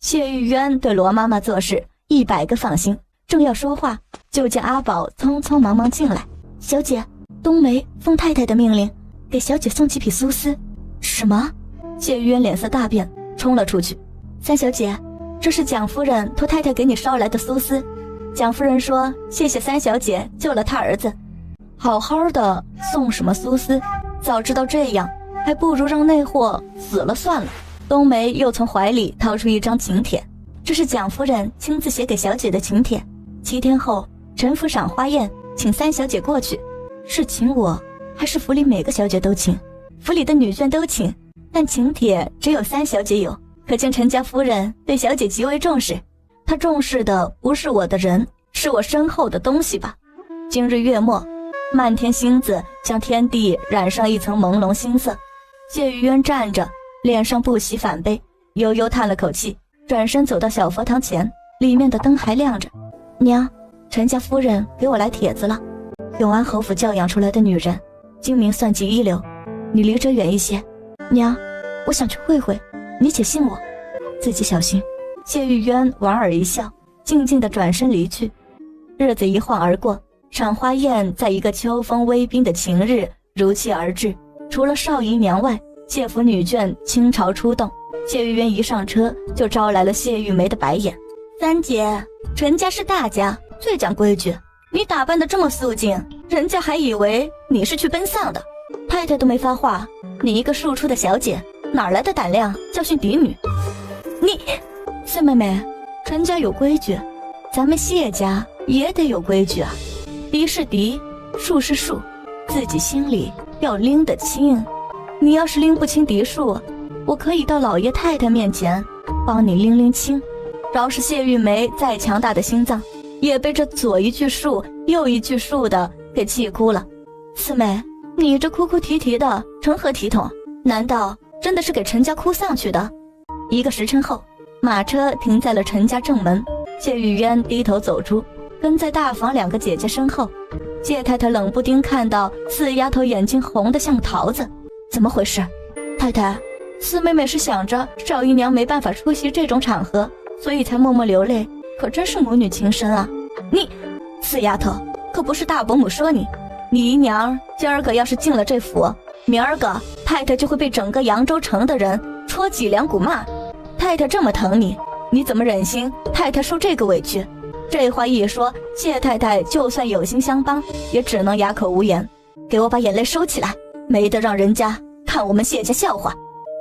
谢玉渊对罗妈妈做事100个放心，正要说话，就见阿宝匆匆忙忙进来。小姐，冬梅奉太太的命令，给小姐送几匹苏丝。什么？谢玉渊脸色大变，冲了出去。三小姐，这是蒋夫人托太太给你捎来的苏丝。蒋夫人说谢谢三小姐救了她儿子。好好的送什么苏丝？早知道这样，还不如让那货死了算了。冬梅又从怀里掏出一张请帖，这是蒋夫人亲自写给小姐的请帖。7天后，陈府赏花宴，请三小姐过去。是请我，还是府里每个小姐都请？府里的女眷都请，但请帖只有三小姐有，可见陈家夫人对小姐极为重视。她重视的不是我的人，是我身后的东西吧。今日月末，漫天星子将天地染上一层朦胧星色。谢玉渊站着，脸上不喜反悲，悠悠叹了口气，转身走到小佛堂前，里面的灯还亮着。娘，陈家夫人给我来帖子了。永安侯府教养出来的女人，精明算计一流，你离这远一些。娘，我想去会会，你且信我，自己小心。谢玉渊莞尔一笑，静静地转身离去。日子一晃而过，赏花宴在一个秋风微冰的晴日如期而至。除了少姨娘外，谢府女眷倾巢出动。谢玉渊一上车，就招来了谢玉梅的白眼。三姐，陈家是大家，最讲规矩，你打扮得这么素净，人家还以为你是去奔丧的。太太都没发话，你一个庶出的小姐，哪来的胆量教训嫡女？你，四妹妹，陈家有规矩，咱们谢家也得有规矩啊。嫡是嫡，庶是庶，自己心里要拎得清。你要是拎不清嫡庶，我可以到老爷太太面前帮你拎拎清。饶是谢玉梅再强大的心脏，也被这左一句庶右一句庶的给气哭了。四妹，你这哭哭啼啼的成何体统？难道真的是给陈家哭丧去的？1个时辰后，马车停在了陈家正门。谢玉渊低头走出，跟在大房2个姐姐身后。谢太太冷不丁看到四丫头眼睛红得像桃子，怎么回事？太太，四妹妹是想着少姨娘没办法出席这种场合，所以才默默流泪，可真是母女情深啊。你，四丫头，可不是大伯母说你姨娘今儿个要是进了这府，明儿个太太就会被整个扬州城的人戳脊梁骨骂。太太这么疼你，你怎么忍心太太受这个委屈？这话一说，谢太太就算有心相帮，也只能哑口无言。给我把眼泪收起来，没得让人家看我们谢家笑话。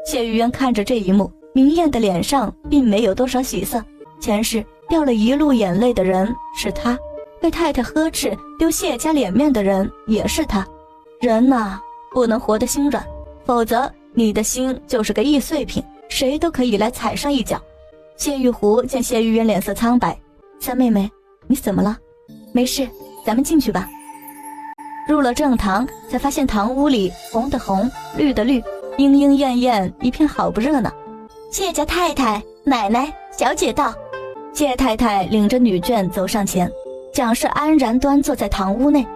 谢玉渊看着这一幕，明艳的脸上并没有多少喜色。前世掉了一路眼泪的人是他，被太太呵斥丢谢家脸面的人也是他。人呐，不能活得心软，否则你的心就是个易碎品，谁都可以来踩上一脚。谢玉湖见谢玉渊脸色苍白，三妹妹，你怎么了？没事，咱们进去吧。入了正堂，才发现堂屋里红的红，绿的绿，莺莺燕燕，一片好不热闹。谢家太太、奶奶、小姐到。谢太太领着女眷走上前，蒋氏安然端坐在堂屋内，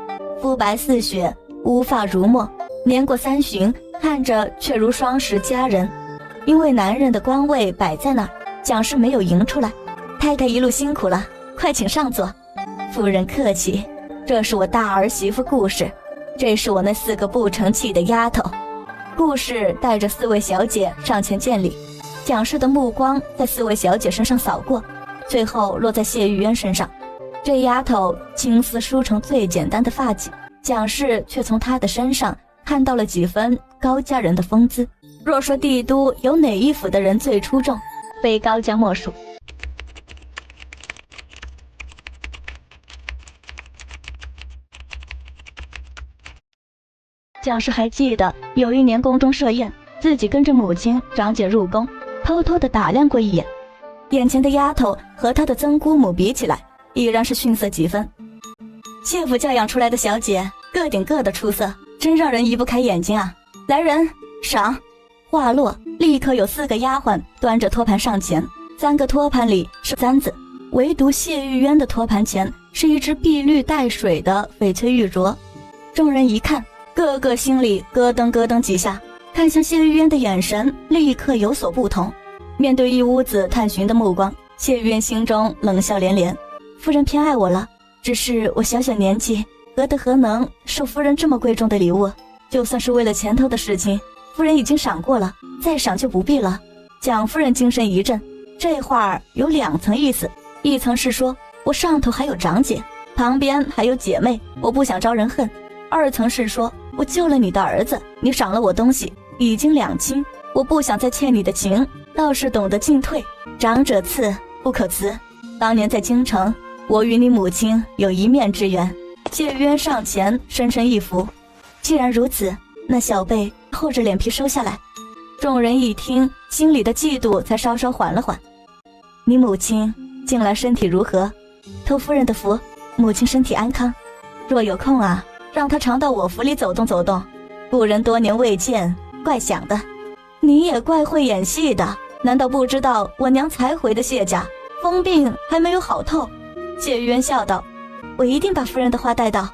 肤白似雪，乌发如墨，年过30，看着却如双十佳人。因为男人的官位摆在那儿，蒋氏没有迎出来。太太一路辛苦了，快请上座。夫人客气，这是我大儿媳妇顾氏，这是我那4个不成器的丫头。顾氏带着4位小姐上前见礼，蒋氏的目光在4位小姐身上扫过，最后落在谢玉渊身上。这丫头青丝梳成最简单的发髻，蒋氏却从她的身上看到了几分高家人的风姿。若说帝都有哪一府的人最出众，非高家莫属。蒋氏还记得有一年宫中设宴，自己跟着母亲长姐入宫，偷偷地打量过一眼。眼前的丫头和她的曾姑母比起来，已然是逊色几分。谢府教养出来的小姐，个顶个的出色，真让人移不开眼睛啊！来人，赏！话落，立刻有4个丫鬟端着托盘上前，3个托盘里是簪子，唯独谢玉渊的托盘前是一只碧绿带水的翡翠玉镯。众人一看，个个心里咯噔咯噔几下，看向谢玉渊的眼神立刻有所不同。面对一屋子探寻的目光，谢玉渊心中冷笑连连。夫人偏爱我了，只是我小小年纪，何德何能受夫人这么贵重的礼物？就算是为了前头的事情，夫人已经赏过了，再赏就不必了。蒋夫人精神一振，这话有2层意思，一层是说我上头还有长姐，旁边还有姐妹，我不想招人恨；2层是说我救了你的儿子，你赏了我东西，已经2清，我不想再欠你的情，倒是懂得进退，长者赐不可辞。当年在京城，我与你母亲有一面之缘。谢渊上前深深一扶，既然如此，那小辈厚着脸皮收下来。众人一听，心里的嫉妒才稍稍缓了缓。你母亲近来身体如何？托夫人的福，母亲身体安康。若有空啊，让她常到我府里走动走动。故人多年未见，怪想的。你也怪会演戏的，难道不知道我娘才回的谢家疯病还没有好透？谢玉渊笑道：我一定把夫人的话带到。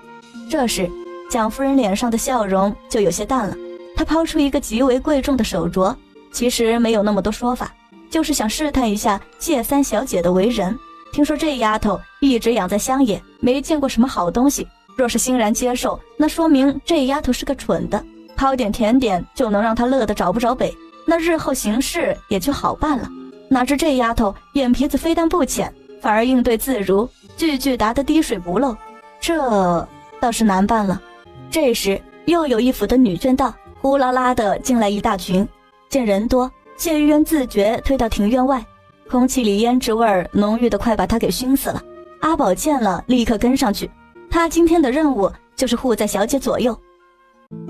这时蒋夫人脸上的笑容就有些淡了，她抛出一个极为贵重的手镯，其实没有那么多说法，就是想试探一下谢三小姐的为人。听说这丫头一直养在乡野，没见过什么好东西，若是欣然接受，那说明这丫头是个蠢的，抛点甜点就能让她乐得找不着北，那日后行事也就好办了。哪知这丫头眼皮子非但不浅，反而应对自如，句句答得滴水不漏，这倒是难办了。这时又有一府的女眷到，呼啦啦的进来一大群。见人多，谢玉渊自觉推到庭院外，空气里胭脂味儿浓郁的快把他给熏死了。阿宝见了立刻跟上去，他今天的任务就是护在小姐左右。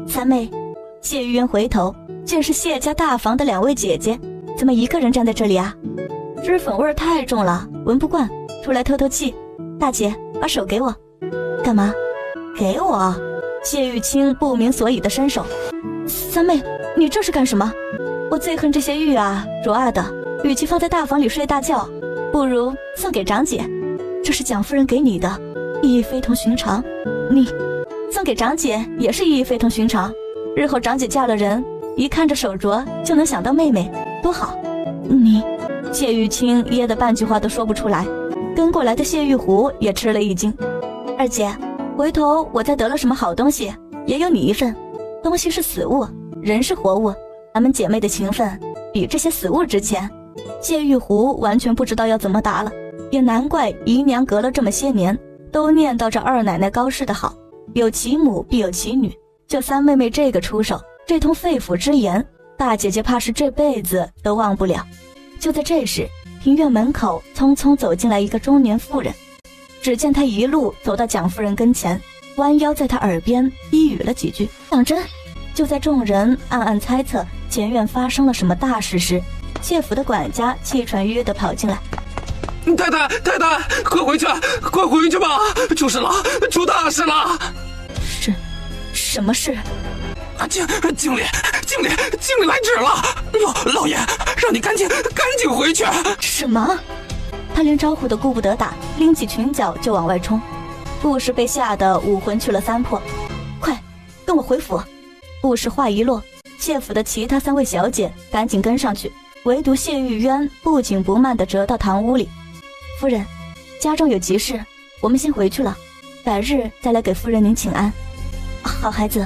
三妹，谢玉渊回头见是谢家大房的2位姐姐，怎么一个人站在这里啊？脂粉味儿太重了，闻不惯，出来透透气。大姐，把手给我。干嘛？给我？谢玉清不明所以的伸手。三妹，你这是干什么？我最恨这些玉啊镯啊的，与其放在大房里睡大觉，不如送给长姐。这是蒋夫人给你的，意义非同寻常。你送给长姐也是意义非同寻常，日后长姐嫁了人，一看着手镯就能想到妹妹，多好。你……谢玉清噎得半句话都说不出来，跟过来的谢玉湖也吃了一惊。二姐，回头我再得了什么好东西，也有你一份。东西是死物，人是活物，咱们姐妹的情分比这些死物值钱。谢玉湖完全不知道要怎么答了，也难怪姨娘隔了这么些年都念叨着二奶奶高氏的好，有其母必有其女，就三妹妹这个出手，这通肺腑之言，大姐姐怕是这辈子都忘不了。就在这时，庭院门口匆匆走进来一个中年妇人，只见她一路走到蒋夫人跟前，弯腰在她耳边低语了几句。当真？就在众人暗暗猜测前院发生了什么大事时，谢府的管家气喘吁吁地跑进来。太太，快回去，快回去吧！出事了，出大事了！是，什么事？经理来旨了！老爷，让你赶紧回去！什么？他连招呼都顾不得打，拎起裙角就往外冲。顾氏被吓得武魂去了三魄，快跟我回府！顾氏话一落，谢府的其他3位小姐赶紧跟上去，唯独谢玉渊不紧不慢地折到堂屋里。夫人，家中有急事，我们先回去了，改日再来给夫人您请安。好孩子，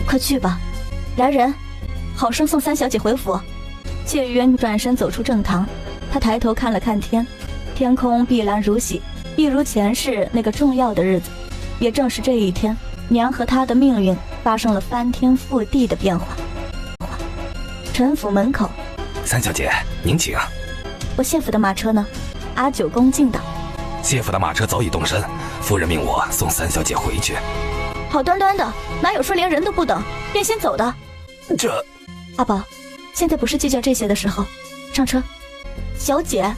快去吧。来人，好生送3小姐回府。谢玉渊转身走出正堂，他抬头看了看天，天空碧蓝如洗，一如前世那个重要的日子。也正是这一天，娘和她的命运发生了翻天覆地的变化。陈府门口，3小姐，您请。我谢府的马车呢？阿九恭敬道。谢府的马车早已动身，夫人命我送3小姐回去。好端端的，哪有说连人都不等便先走的？这……阿宝，现在不是计较这些的时候，上车。小姐，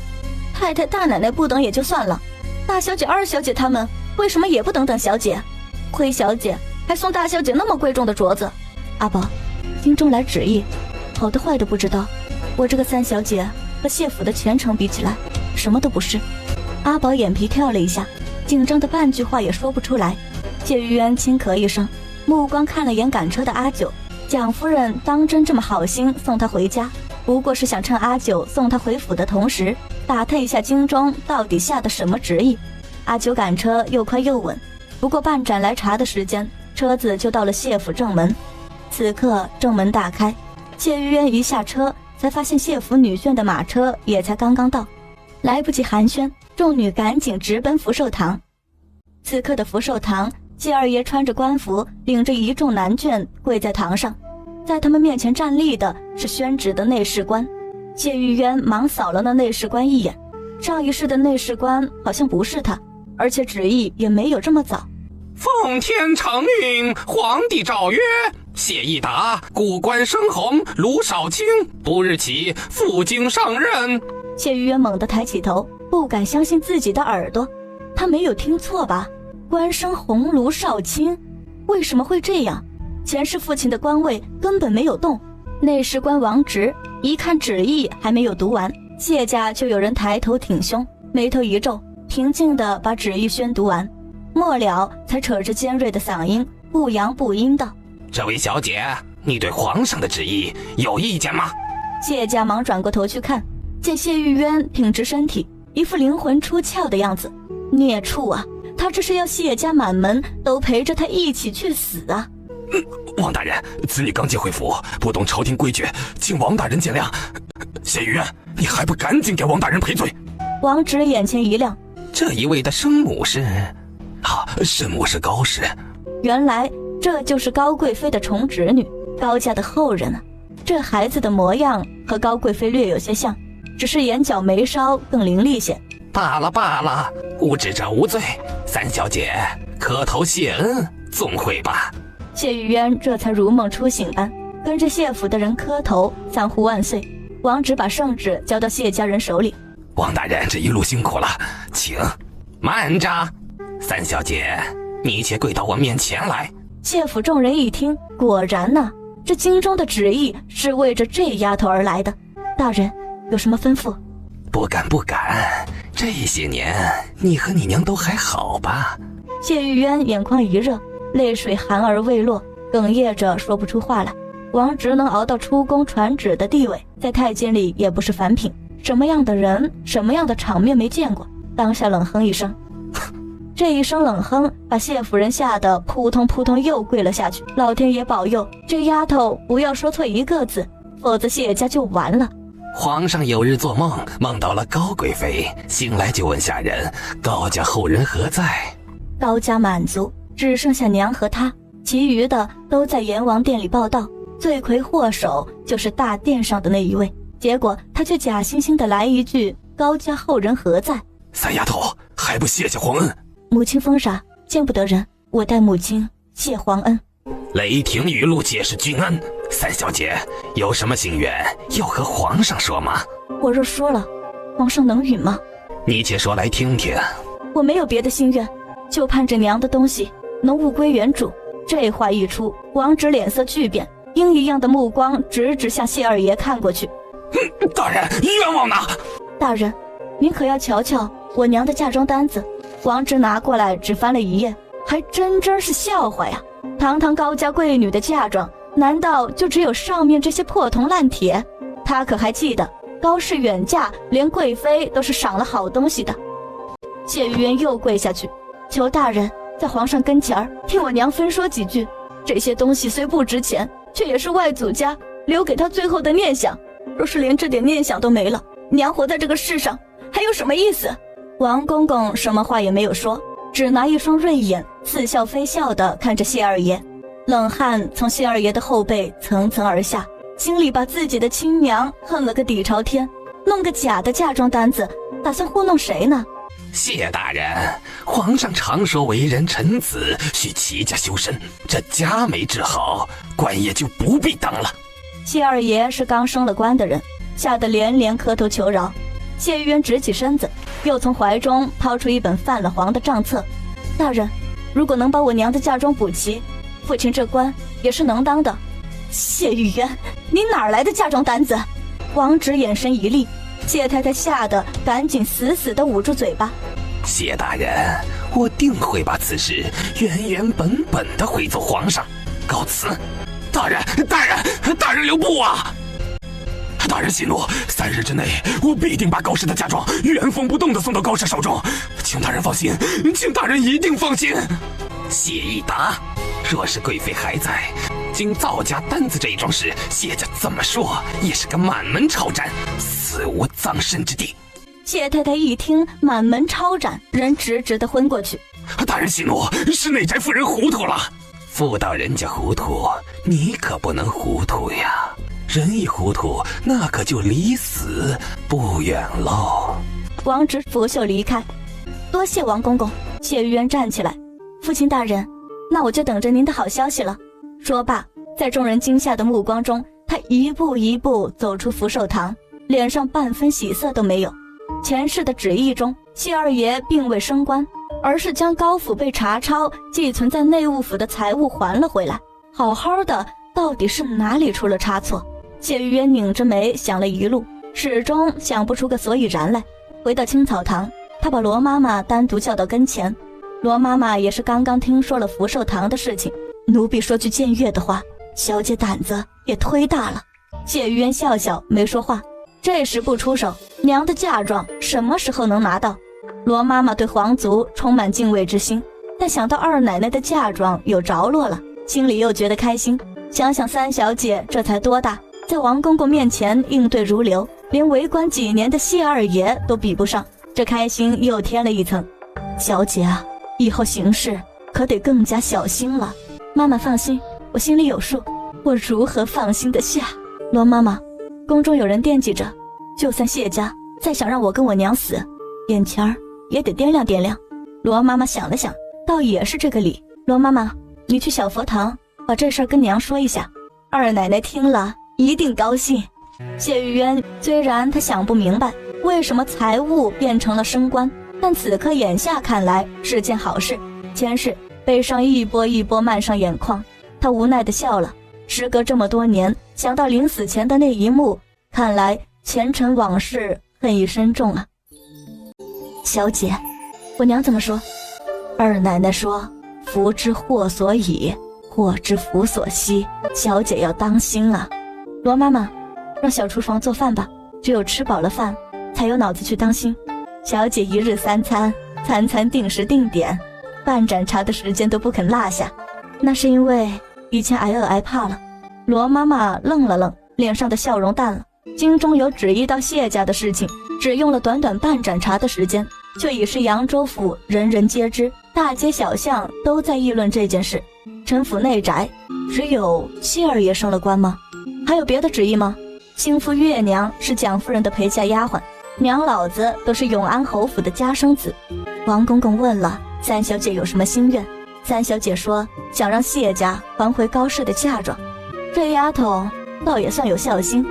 太太、大奶奶不等也就算了，大小姐、二小姐他们为什么也不等等小姐？亏小姐还送大小姐那么贵重的镯子。阿宝，京中来旨意，好的坏的不知道，我这个3小姐和谢府的前程比起来，什么都不是。阿宝眼皮跳了一下，紧张的半句话也说不出来。谢玉渊轻咳一声，目光看了眼赶车的阿九。蒋夫人当真这么好心送她回家，不过是想趁阿九送她回府的同时，打探一下京中到底下的什么旨意。阿九赶车又快又稳，不过半盏来茶的时间，车子就到了谢府正门。此刻正门大开，谢玉渊一下车，才发现谢府女眷的马车也才刚刚到，来不及寒暄，众女赶紧直奔福寿堂。此刻的福寿堂，谢二爷穿着官服，领着一众男眷跪在堂上，在他们面前站立的是宣旨的内侍官。谢玉渊忙扫了那内侍官一眼，上一世的内侍官好像不是他，而且旨意也没有这么早。奉天承运，皇帝诏曰：谢益达，故官升弘，卢少卿，不日起赴京上任。谢玉渊猛地抬起头，不敢相信自己的耳朵，他没有听错吧？官升弘，卢少卿，为什么会这样？前世父亲的官位根本没有动。内侍官王直一看旨意还没有读完，谢家就有人抬头挺胸，眉头一皱，平静地把旨意宣读完，末了才扯着尖锐的嗓音不扬不阴道：这位小姐，你对皇上的旨意有意见吗？谢家忙转过头去看，见谢玉渊挺直身体，一副灵魂出窍的样子。孽畜啊，他这是要谢家满门都陪着他一起去死啊！王大人，子女刚接回府，不懂朝廷规矩，请王大人见谅。谢玉渊，你还不赶紧给王大人赔罪！王直眼前一亮，这一位的生母是……生母是高氏。原来这就是高贵妃的宠侄女，高家的后人啊。这孩子的模样和高贵妃略有些像，只是眼角眉梢更凌厉些。罢了，无知者无罪。3小姐磕头谢恩，纵会吧。谢玉渊这才如梦初醒般，跟着谢府的人磕头三呼万岁。王直把圣旨交到谢家人手里。王大人这一路辛苦了，请。慢着，3小姐，你且跪到我面前来。谢府众人一听，果然呐，这京中的旨意是为着这丫头而来的。大人有什么吩咐？不敢，这些年你和你娘都还好吧？谢玉渊眼眶一热，泪水含而未落，哽咽着说不出话来。王直能熬到出宫传旨的地位，在太监里也不是凡品，什么样的人，什么样的场面没见过，当下冷哼一声。这一声冷哼把谢夫人吓得扑通扑通又跪了下去。老天爷保佑这丫头不要说错一个字，否则谢家就完了。皇上有日做梦，梦到了高贵妃，醒来就问下人：高家后人何在？高家满族，只剩下娘和他，其余的都在阎王殿里报道。罪魁祸首就是大殿上的那一位，结果他却假惺惺地来一句：高家后人何在？三丫头还不谢谢皇恩？母亲封杀，见不得人，我代母亲谢皇恩。雷霆雨露皆是君恩，三小姐有什么心愿要和皇上说吗？我若说了，皇上能允吗？你且说来听听。我没有别的心愿，就盼着娘的东西能物归原主。这话一出，王直脸色巨变，鹰一样的目光直直向谢二爷看过去。大人冤枉呐！大人，您可要瞧瞧我娘的嫁妆单子。王直拿过来只翻了一页，还真是笑话呀。堂堂高家贵女的嫁妆，难道就只有上面这些破铜烂铁？他可还记得高氏远嫁，连贵妃都是赏了好东西的。谢玉渊又跪下去，求大人在皇上跟前听我娘分说几句。这些东西虽不值钱，却也是外祖家留给他最后的念想。若是连这点念想都没了，娘活在这个世上还有什么意思？王公公什么话也没有说，只拿一双锐眼似笑非笑地看着谢二爷。冷汗从谢二爷的后背层层而下，心里把自己的亲娘恨了个底朝天。弄个假的嫁妆单子，打算糊弄谁呢？谢大人，皇上常说为人臣子需齐家修身，这家没治好，官也就不必当了。谢二爷是刚升了官的人，吓得连连磕头求饶。谢玉渊直起身子，又从怀中掏出一本泛了黄的账册。大人，如果能把我娘的嫁妆补齐，父亲这官也是能当的。谢玉渊，你哪来的嫁妆单子？王直眼神一厉，谢太太吓得赶紧死死地捂住嘴巴。谢大人，我定会把此事原原本本地回奏皇上。告辞。大人留步啊！大人息怒，3日之内，我必定把高氏的嫁妆原封不动地送到高氏手中，请大人放心，请大人一定放心。谢益达，若是贵妃还在，经造假单子这一桩事，谢家怎么说也是个满门抄斩，死无葬身之地。谢太太一听满门抄斩，人直直地昏过去。大人息怒，是内宅夫人糊涂了。妇道人家糊涂，你可不能糊涂呀。人一糊涂，那可就离死不远喽。王直拂袖离开。多谢王公公。谢玉渊站起来，父亲大人，那我就等着您的好消息了。说罢，在众人惊吓的目光中，他一步一步走出福寿堂，脸上半分喜色都没有。前世的旨意中，谢二爷并未升官，而是将高府被查抄寄存在内务府的财物还了回来。好好的，到底是哪里出了差错？谢玉渊拧着眉想了一路，始终想不出个所以然来。回到青草堂，他把罗妈妈单独叫到跟前。罗妈妈也是刚刚听说了福寿堂的事情，奴婢说句僭越的话，小姐胆子也忒大了。谢玉渊笑笑没说话。这时不出手，娘的嫁妆什么时候能拿到？罗妈妈对皇族充满敬畏之心，但想到二奶奶的嫁妆有着落了，心里又觉得开心。想想三小姐这才多大，在王公公面前应对如流，连为官几年的谢二爷都比不上，这开心又添了一层。小姐啊，以后行事可得更加小心了。妈妈放心，我心里有数，我如何放心得下？罗妈妈，宫中有人惦记着，就算谢家再想让我跟我娘死，眼前儿也得掂量掂量。罗妈妈想了想，倒也是这个理。罗妈妈，你去小佛堂把这事儿跟娘说一下，二奶奶听了一定高兴。谢玉渊虽然他想不明白为什么财物变成了升官，但此刻眼下看来是件好事。前世悲伤一波一波漫上眼眶，他无奈地笑了。时隔这么多年，想到临死前的那一幕，看来前尘往事恨意深重啊。小姐，我娘怎么说？二奶奶说，福之祸所倚，祸之福所息，小姐要当心啊。罗妈妈，让小厨房做饭吧，只有吃饱了饭才有脑子去当心。小姐一日3餐，餐餐定时定点，半盏茶的时间都不肯落下。那是因为以前挨饿挨怕了。罗妈妈愣了愣，脸上的笑容淡了。京中有旨意到谢家的事情，只用了短短半盏茶的时间，却已是扬州府人人皆知，大街小巷都在议论这件事。陈府内宅只有谢二爷升了官吗？还有别的旨意吗？新妇月娘是蒋夫人的陪嫁丫鬟，娘老子都是永安侯府的家生子。王公公问了三小姐有什么心愿，三小姐说想让谢家还回高氏的嫁妆。这丫头倒也算有孝心。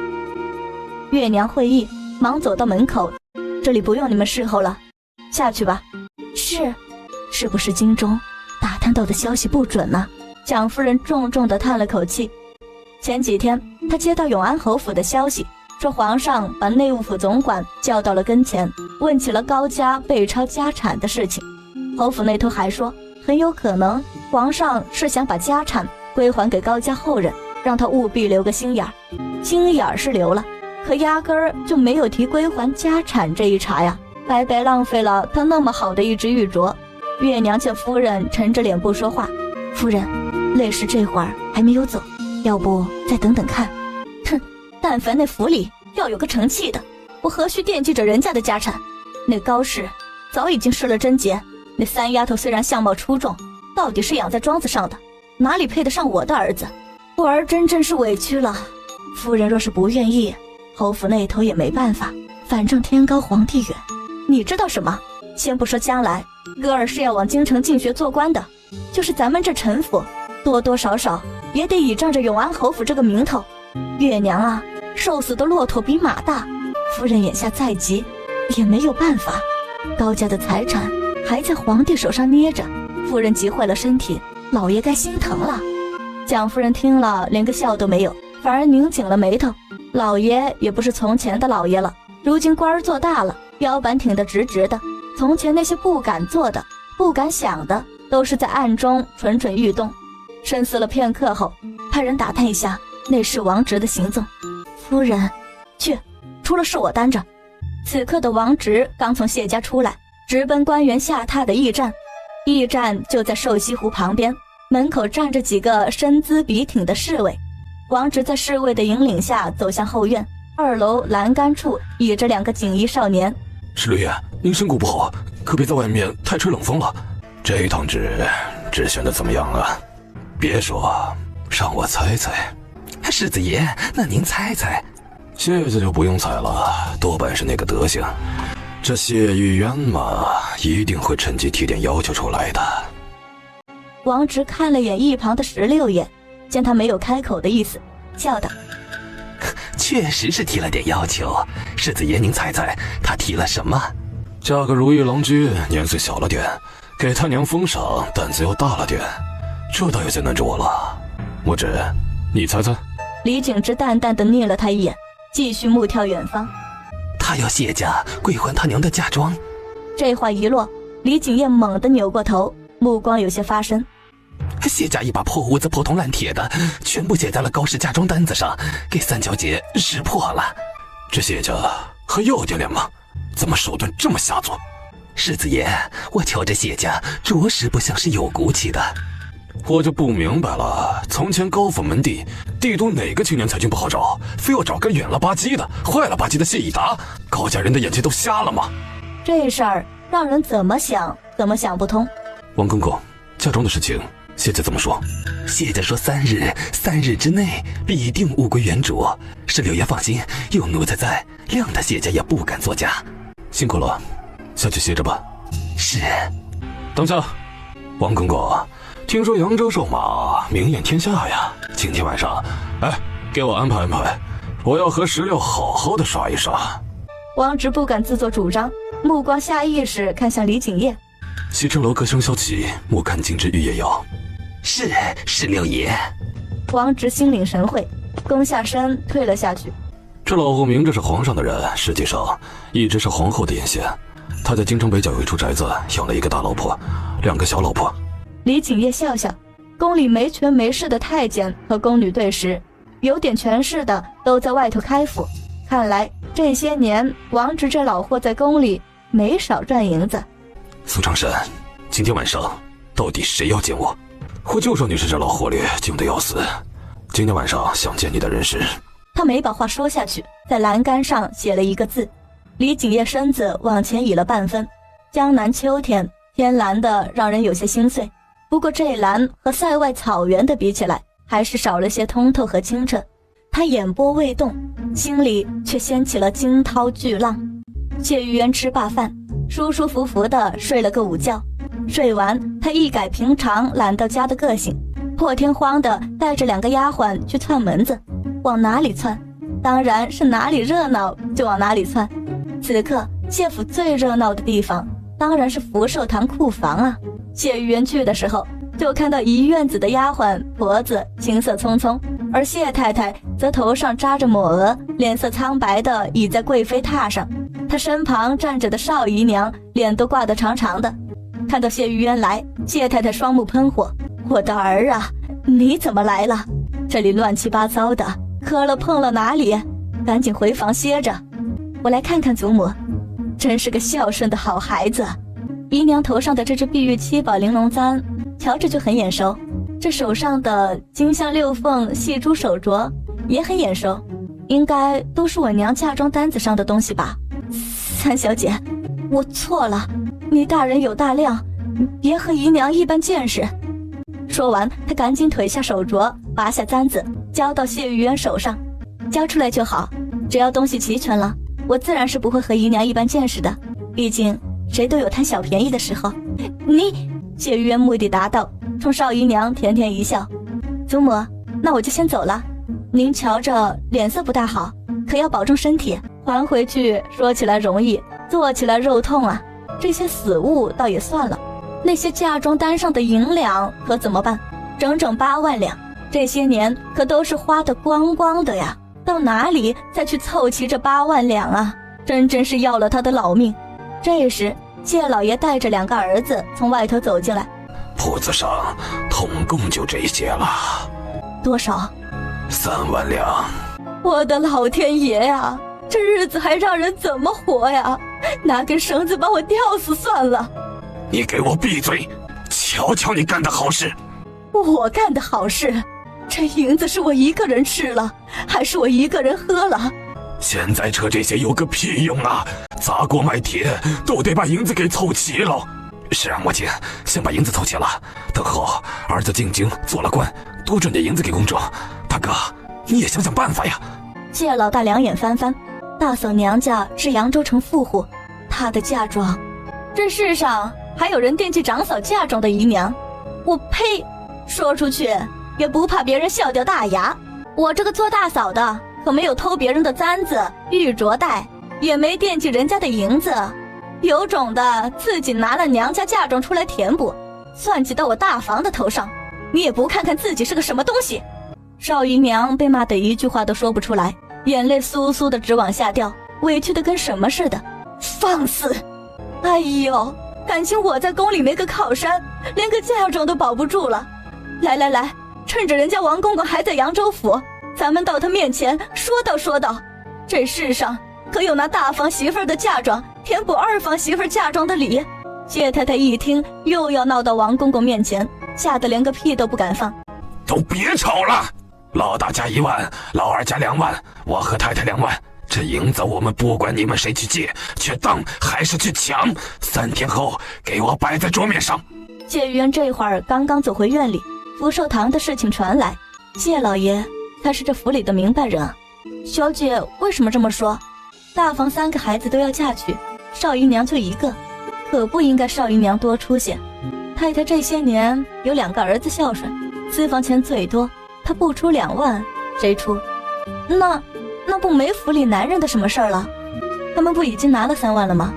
月娘会意，忙走到门口，这里不用你们侍候了，下去吧。是不是京中打探到的消息不准呢？蒋夫人重重地叹了口气。前几天她接到永安侯府的消息，说皇上把内务府总管叫到了跟前，问起了高家被抄家产的事情。侯府那头还说，很有可能皇上是想把家产归还给高家后人，让他务必留个心眼儿。心眼儿是留了，可压根儿就没有提归还家产这一茬呀，白白浪费了他那么好的一支玉镯。月娘见夫人沉着脸不说话，夫人，累是这会儿还没有走，要不再等等看。哼，但凡那府里要有个成器的，我何须惦记着人家的家产？那高氏早已经失了贞洁，那三丫头虽然相貌出众，到底是养在庄子上的，哪里配得上我的儿子？我儿真是委屈了。夫人若是不愿意，侯府那头也没办法，反正天高皇帝远。你知道什么？先不说将来哥儿是要往京城进学做官的，就是咱们这陈府多多少少也得倚仗着永安侯府这个名头。月娘啊，瘦死的骆驼比马大，夫人眼下再急也没有办法。高家的财产还在皇帝手上捏着，夫人急坏了身体，老爷该心疼了。蒋夫人听了连个笑都没有，反而拧紧了眉头。老爷也不是从前的老爷了，如今官儿做大了，腰板挺得直直的。从前那些不敢做的、不敢想的，都是在暗中蠢蠢欲动。深思了片刻后，派人打探一下内侍王直的行踪。夫人，去，出了事我担着。此刻的王直刚从谢家出来，直奔官员下榻的驿站。驿站就在瘦西湖旁边，门口站着几个身姿笔挺的侍卫。王直在侍卫的引领下走向后院，2楼栏杆处倚着2个锦衣少年。石六爷，您身骨不好，可别在外面太吹冷风了。这一趟纸选的怎么样啊？别说，让我猜猜。世子爷，那您猜猜。谢家就不用猜了，多半是那个德行。这谢玉渊嘛，一定会趁机提点要求出来的。王直看了眼一旁的16爷，见他没有开口的意思，笑道：确实是提了点要求，世子爷您猜猜他提了什么？嫁个如意郎君，年岁小了点，给他娘封赏，担子又大了点，这倒有些难住我了。墨子，你猜猜？李景之淡淡地睨了他一眼，继续目眺远方。他要谢家归还他娘的嫁妆。这话一落，李景业猛地扭过头，目光有些发深。谢家一把破屋子破铜烂铁的，全部写在了高氏嫁妆单子上，给三小姐识破了。这谢家还要点脸吗？怎么手段这么下作？世子爷，我瞧这谢家着实不像是有骨气的。我就不明白了，从前高府门第，帝都哪个青年才俊不好找，非要找个远了吧唧的、坏了吧唧的谢以达？高家人的眼睛都瞎了吗？这事儿让人怎么想不通。王公公，嫁妆的事情，谢家怎么说？谢家说3日之内必定物归原主。是六爷放心，有奴才在，谅他谢家也不敢作假。辛苦了，下去歇着吧。是。等下，王公公，听说扬州瘦马名扬天下呀，今天晚上，给我安排安排，我要和16好好的耍一耍。王直不敢自作主张，目光下意识看向李景业。西城楼歌声萧起，莫看今之玉也摇。是六爷。王直心领神会，躬下身退了下去。这老户明着是皇上的人，实际上一直是皇后的眼线。他在京城北角有一处宅子，养了一个大老婆，2个小老婆。李景业笑笑，宫里没权没势的太监和宫女对食，有点权势的都在外头开府。看来这些年王直这老货在宫里没少赚银子。苏长山，今天晚上到底谁要见我？我就说你是这老货里精得要死。今天晚上想见你的人是他没把话说下去，在栏杆上写了一个字。李景业身子往前倚了半分。江南秋天，天蓝的让人有些心碎，不过这蓝和塞外草原的比起来，还是少了些通透和清澈。他眼波未动，心里却掀起了惊涛巨浪。谢玉渊吃罢饭，舒舒服服地睡了个午觉。睡完，他一改平常懒到家的个性，破天荒地带着2个丫鬟去窜门子。往哪里窜？当然是哪里热闹就往哪里窜。此刻谢府最热闹的地方当然是福寿堂库房啊。谢玉渊去的时候，就看到一院子的丫鬟婆子行色匆匆，而谢太太则头上扎着抹额，脸色苍白地倚在贵妃榻上。她身旁站着的少姨娘脸都挂得长长的。看到谢玉渊来，谢太太双目喷火：“我的儿啊，你怎么来了？这里乱七八糟的，磕了碰了哪里？赶紧回房歇着。我来看看祖母，真是个孝顺的好孩子。”姨娘头上的这只碧玉七宝玲珑簪瞧着就很眼熟，这手上的金镶6凤细珠手镯也很眼熟，应该都是我娘嫁妆单子上的东西吧。三小姐，我错了，你大人有大量，别和姨娘一般见识。说完，她赶紧腿下手镯，拔下簪子交到谢玉渊手上。交出来就好，只要东西齐全了，我自然是不会和姨娘一般见识的，毕竟谁都有贪小便宜的时候。你，谢玉渊目的达到，冲少姨娘甜甜一笑：“祖母，那我就先走了。您瞧着脸色不大好，可要保重身体。还回去说起来容易，做起来肉痛啊。这些死物倒也算了，那些嫁妆单上的银两可怎么办？整整8万两，这些年可都是花得光光的呀，到哪里再去凑齐这8万两啊？真是要了他的老命。”这时谢老爷带着2个儿子从外头走进来：“铺子上统共就这些了。”“多少？3万两。”“我的老天爷呀，这日子还让人怎么活呀？拿根绳子把我吊死算了。”“你给我闭嘴！瞧瞧你干的好事！”“我干的好事？这银子是我一个人吃了，还是我一个人喝了？”“现在扯这些有个屁用啊！砸锅卖铁都得把银子给凑齐了。”“是啊，母亲，先把银子凑齐了，等后儿子进京做了官，多赚点银子给公主。大哥，你也想想办法呀。”谢老大2眼翻翻，大嫂娘家是扬州城富户，她的嫁妆，这世上还有人惦记长嫂嫁妆的姨娘？我呸！说出去也不怕别人笑掉大牙。我这个做大嫂的可没有偷别人的簪子玉镯带，也没惦记人家的银子，有种的自己拿了娘家嫁妆出来填补，算计到我大房的头上，你也不看看自己是个什么东西。”少姨娘被骂得一句话都说不出来，眼泪簌簌的直往下掉，委屈的跟什么似的。“放肆！哎呦，感情我在宫里没个靠山，连个嫁妆都保不住了。来，趁着人家王公公还在扬州府，咱们到他面前说道，这世上可有拿大房媳妇儿的嫁妆填补二房媳妇儿嫁妆的理？”谢太太一听又要闹到王公公面前，吓得连个屁都不敢放。“都别吵了，老大加1万，老二加2万，我和太太2万。这银子我们不管你们谁去借、去当还是去抢，3天后给我摆在桌面上。”谢玉渊这会儿刚刚走回院里，福寿堂的事情传来。谢老爷他是这府里的明白人啊。小姐为什么这么说？大房3个孩子都要嫁去，少姨娘就1个，可不应该少姨娘多出些。太太这些年有2个儿子孝顺，私房钱最多，她不出2万，谁出？那不没府里男人的什么事儿了？他们不已经拿了3万了吗？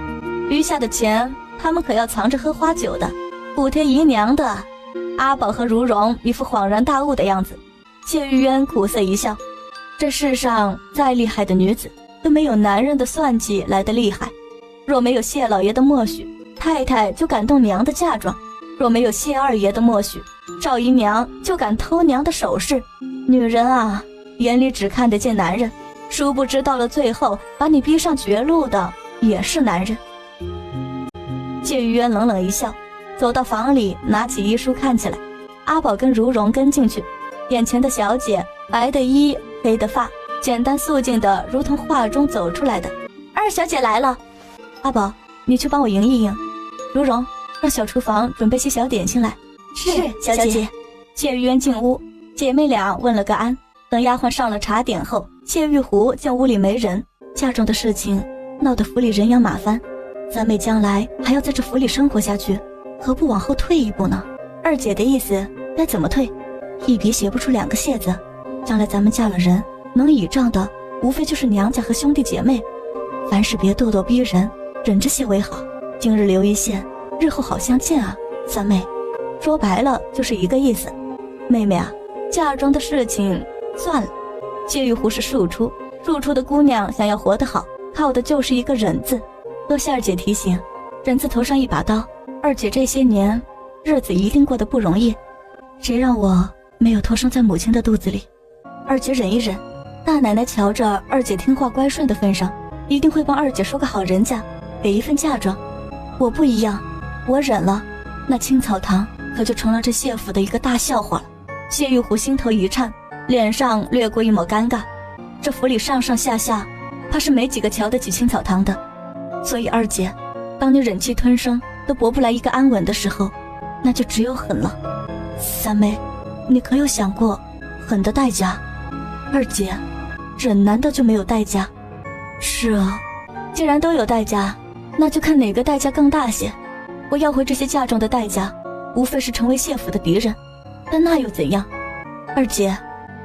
余下的钱他们可要藏着喝花酒的，补贴姨娘的。阿宝和如蓉一副恍然大悟的样子。谢玉渊苦涩一笑，这世上再厉害的女子都没有男人的算计来得厉害。若没有谢老爷的默许，太太就敢动娘的嫁妆；若没有谢二爷的默许，赵姨娘就敢偷娘的首饰。女人啊，眼里只看得见男人，殊不知到了最后把你逼上绝路的也是男人。谢玉渊冷冷一笑，走到房里拿起医书看起来。阿宝跟如蓉跟进去，眼前的小姐白的衣黑的发，简单肃静的如同画中走出来的。二小姐来了。阿宝，你去帮我迎一迎。如蓉，让小厨房准备些小点心来。是，小姐。谢玉渊进屋，姐妹俩问了个安。等丫鬟上了茶点后，谢玉湖见屋里没人，嫁妆的事情闹得府里人仰马翻，三妹将来还要在这府里生活下去，何不往后退一步呢？二姐的意思该怎么退？一笔写不出2个谢字，将来咱们嫁了人，能倚仗的无非就是娘家和兄弟姐妹，凡事别咄咄逼人，忍着些为好。今日留一线，日后好相见啊。三妹说白了就是一个意思。妹妹啊，嫁妆的事情算了。谢玉湖是庶出的姑娘，想要活得好，靠的就是一个忍字。多谢二姐提醒，忍字头上一把刀。二姐这些年日子一定过得不容易，谁让我没有托生在母亲的肚子里。二姐忍一忍，大奶奶瞧着二姐听话乖顺的份上，一定会帮二姐说个好人家，给一份嫁妆。我不一样，我忍了，那青草堂可就成了这谢府的一个大笑话了。谢玉湖心头一颤，脸上掠过一抹尴尬。这府里上上下下，怕是没几个瞧得起青草堂的。所以二姐，当你忍气吞声都搏不来一个安稳的时候，那就只有狠了。三妹，你可有想过狠的代价？二姐，忍难道就没有代价？是啊，既然都有代价，那就看哪个代价更大些。我要回这些嫁妆的代价，无非是成为谢府的敌人，但那又怎样？二姐，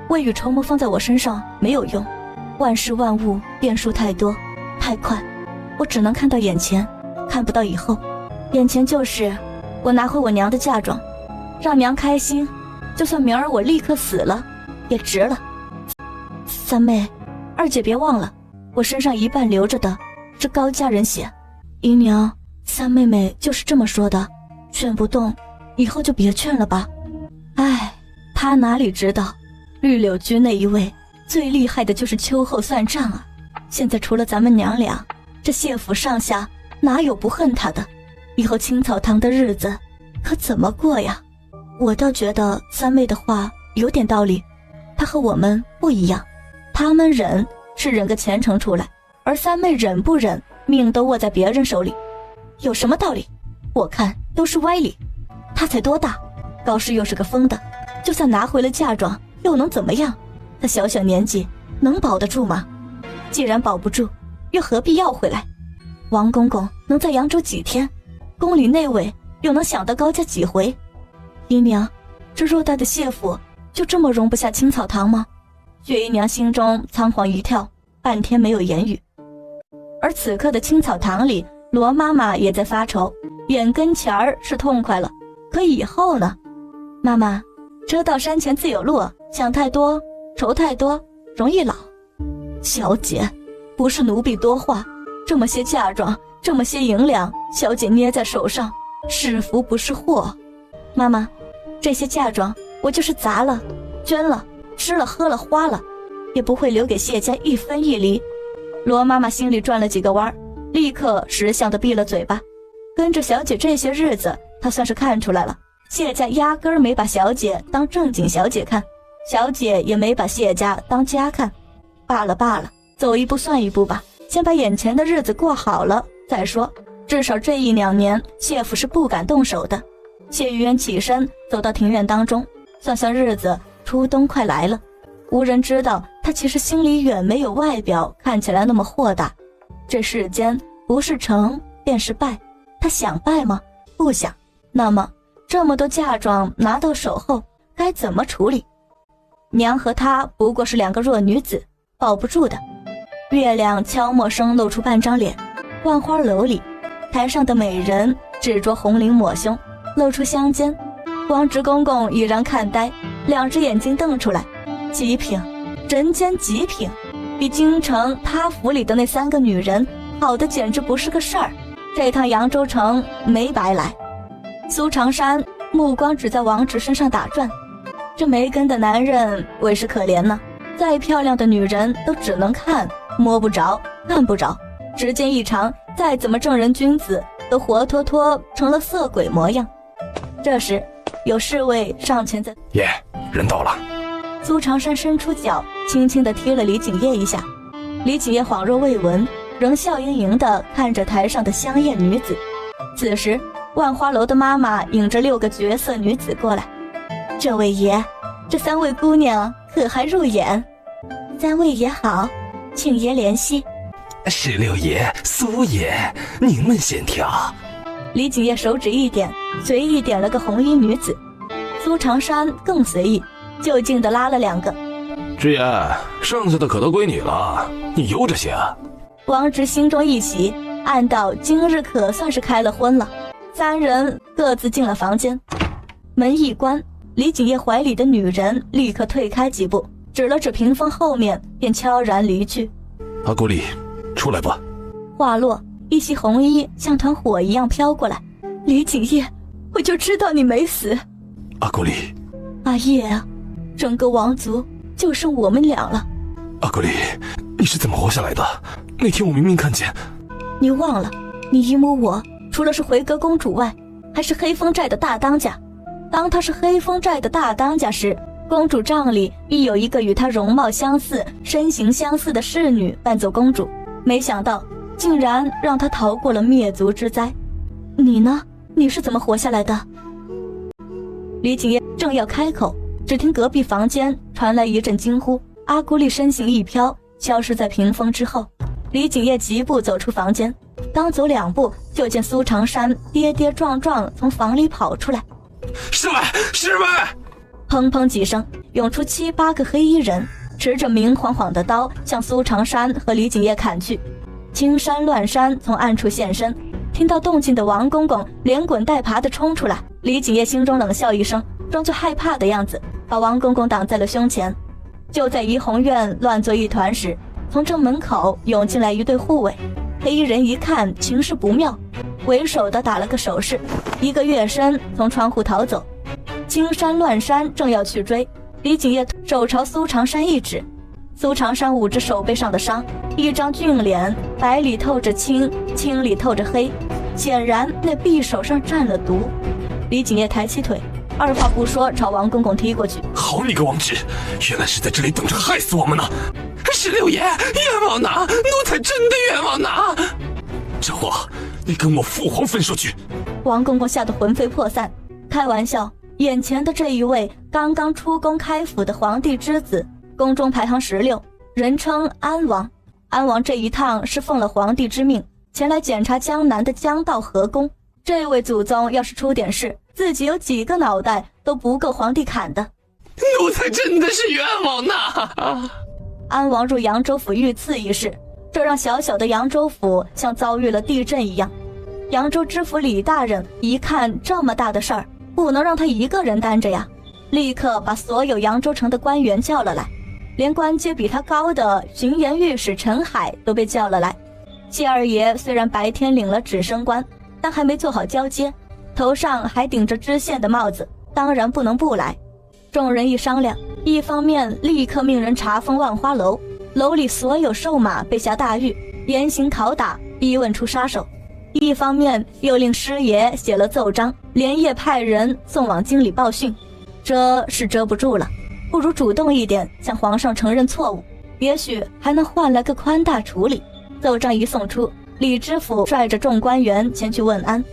未雨绸缪放在我身上没有用，万事万物变数太多太快，我只能看到眼前，看不到以后。眼前就是我拿回我娘的嫁妆，让娘开心，就算明儿我立刻死了也值了。三妹，二姐别忘了，我身上一半流着的是高家人血。姨娘，三妹妹就是这么说的，劝不动，以后就别劝了吧。唉，她哪里知道，绿柳居那一位最厉害的就是秋后算账啊。现在除了咱们娘俩，这谢府上下哪有不恨她的？以后青草堂的日子可怎么过呀？我倒觉得三妹的话有点道理，她和我们不一样，他们忍是忍个前程出来，而三妹忍不忍，命都握在别人手里。有什么道理？我看都是歪理。她才多大，高氏又是个疯的，就算拿回了嫁妆又能怎么样？她小小年纪能保得住吗？既然保不住，又何必要回来？王公公能在扬州几天？宫里内卫又能想到高家几回？姨娘，这偌大的谢府就这么容不下青草堂吗？薛姨娘心中仓皇一跳，半天没有言语。而此刻的青草堂里，罗妈妈也在发愁，眼跟前儿是痛快了，可以后呢？妈妈，车到山前自有路，想太多愁太多容易老。小姐，不是奴婢多话，这么些嫁妆，这么些银两，小姐捏在手上，是福不是祸。妈妈，这些嫁妆我就是砸了捐了，吃了喝了花了，也不会留给谢家一分一厘。罗妈妈心里转了几个弯，立刻识相地闭了嘴巴。跟着小姐这些日子，她算是看出来了，谢家压根儿没把小姐当正经小姐看，小姐也没把谢家当家看。罢了罢了，走一步算一步吧，先把眼前的日子过好了再说。至少这1、2年，谢府是不敢动手的。谢玉渊起身走到庭院当中，算算日子，初冬快来了。无人知道他其实心里远没有外表看起来那么豁达。这世间不是成便是败，他想败吗？不想。那么这么多嫁妆拿到手后该怎么处理？娘和他不过是2个弱女子，抱不住的。月亮悄默声露出半张脸，万花楼里台上的美人只着红绫抹胸，露出香肩。王直公公已然看呆，2只眼睛瞪出来。极品，人间极品，比京城他府里的那3个女人好的简直不是个事儿。这趟扬州城没白来。苏长山目光只在王直身上打转，这没根的男人为是可怜呢。再漂亮的女人都只能看，摸不着看不着，时间一长，再怎么正人君子都活脱脱成了色鬼模样。这时有侍卫上前在爷，人到了。苏长山伸出脚，轻轻地踢了李景业一下。李景业恍若未闻，仍笑盈盈地看着台上的香艳女子。此时，万花楼的妈妈引着6个绝色女子过来。这位爷，这3位姑娘可还入眼？3位爷好，请爷怜惜。16爷、苏爷，您们先挑。李景业手指一点，随意点了个红衣女子。苏长山更随意，就近地拉了2个。直言，剩下的可都归你了，你悠着些。王直心中一喜，暗道今日可算是开了荤了。3人各自进了房间，门一关，李景业怀里的女人立刻退开几步，指了指屏风后面，便悄然离去。阿古丽，出来吧。话落，一袭红衣像团火一样飘过来。李景业，我就知道你没死。阿古丽，阿叶啊，整个王族就剩我们俩了。阿古丽，你是怎么活下来的？那天我明明看见。你忘了，你姨母我除了是回阁公主外，还是黑风寨的大当家。当她是黑风寨的大当家时，公主帐里亦有一个与她容貌相似、身形相似的侍女伴奏公主。没想到竟然让她逃过了灭族之灾。你呢？你是怎么活下来的？李景业正要开口，只听隔壁房间传来一阵惊呼，阿孤丽身形一飘，消失在屏风之后。李景业疾步走出房间，刚走2步，就见苏长山跌跌撞撞从房里跑出来。侍卫，侍卫！砰砰几声，涌出7、8个黑衣人，持着明晃晃的刀向苏长山和李景业砍去。青山乱山从暗处现身，听到动静的王公公连滚带爬地冲出来。李景业心中冷笑一声，装作害怕的样子，把王公公挡在了胸前。就在怡红院乱作一团时，从正门口涌进来一队护卫。黑衣人一看情势不妙，为首的打了个手势，一个跃身从窗户逃走。青山乱山正要去追，李景业手朝苏长山一指。苏长山捂着手背上的伤，一张俊脸，白里透着青，青里透着黑，显然那匕首上沾了毒。李景业抬起腿，二话不说朝王公公踢过去。好你个王直，原来是在这里等着害死我们呢！16爷，冤枉呐！奴才真的冤枉呐！这货，你跟我父皇分说去！王公公吓得魂飞魄散。开玩笑，眼前的这一位刚刚出宫开府的皇帝之子，宫中排行16，人称安王。安王这一趟是奉了皇帝之命，前来检查江南的江道河宫。这位祖宗要是出点事，自己有几个脑袋都不够皇帝砍的。奴才真的是冤枉呐！安王入扬州府遇刺一事，这让小小的扬州府像遭遇了地震一样。扬州知府李大人一看这么大的事儿，不能让他一个人担着呀，立刻把所有扬州城的官员叫了来，连官阶比他高的巡盐御史陈海都被叫了来。谢二爷虽然白天领了指升官，但还没做好交接，头上还顶着知县的帽子，当然不能不来。众人一商量，一方面立刻命人查封万花楼，楼里所有瘦马被下大狱，严刑拷打，逼问出杀手；一方面又令师爷写了奏章，连夜派人送往京里报讯。这是遮不住了，不如主动一点，向皇上承认错误，也许还能换来个宽大处理。奏章一送出，李知府率着众官员前去问安。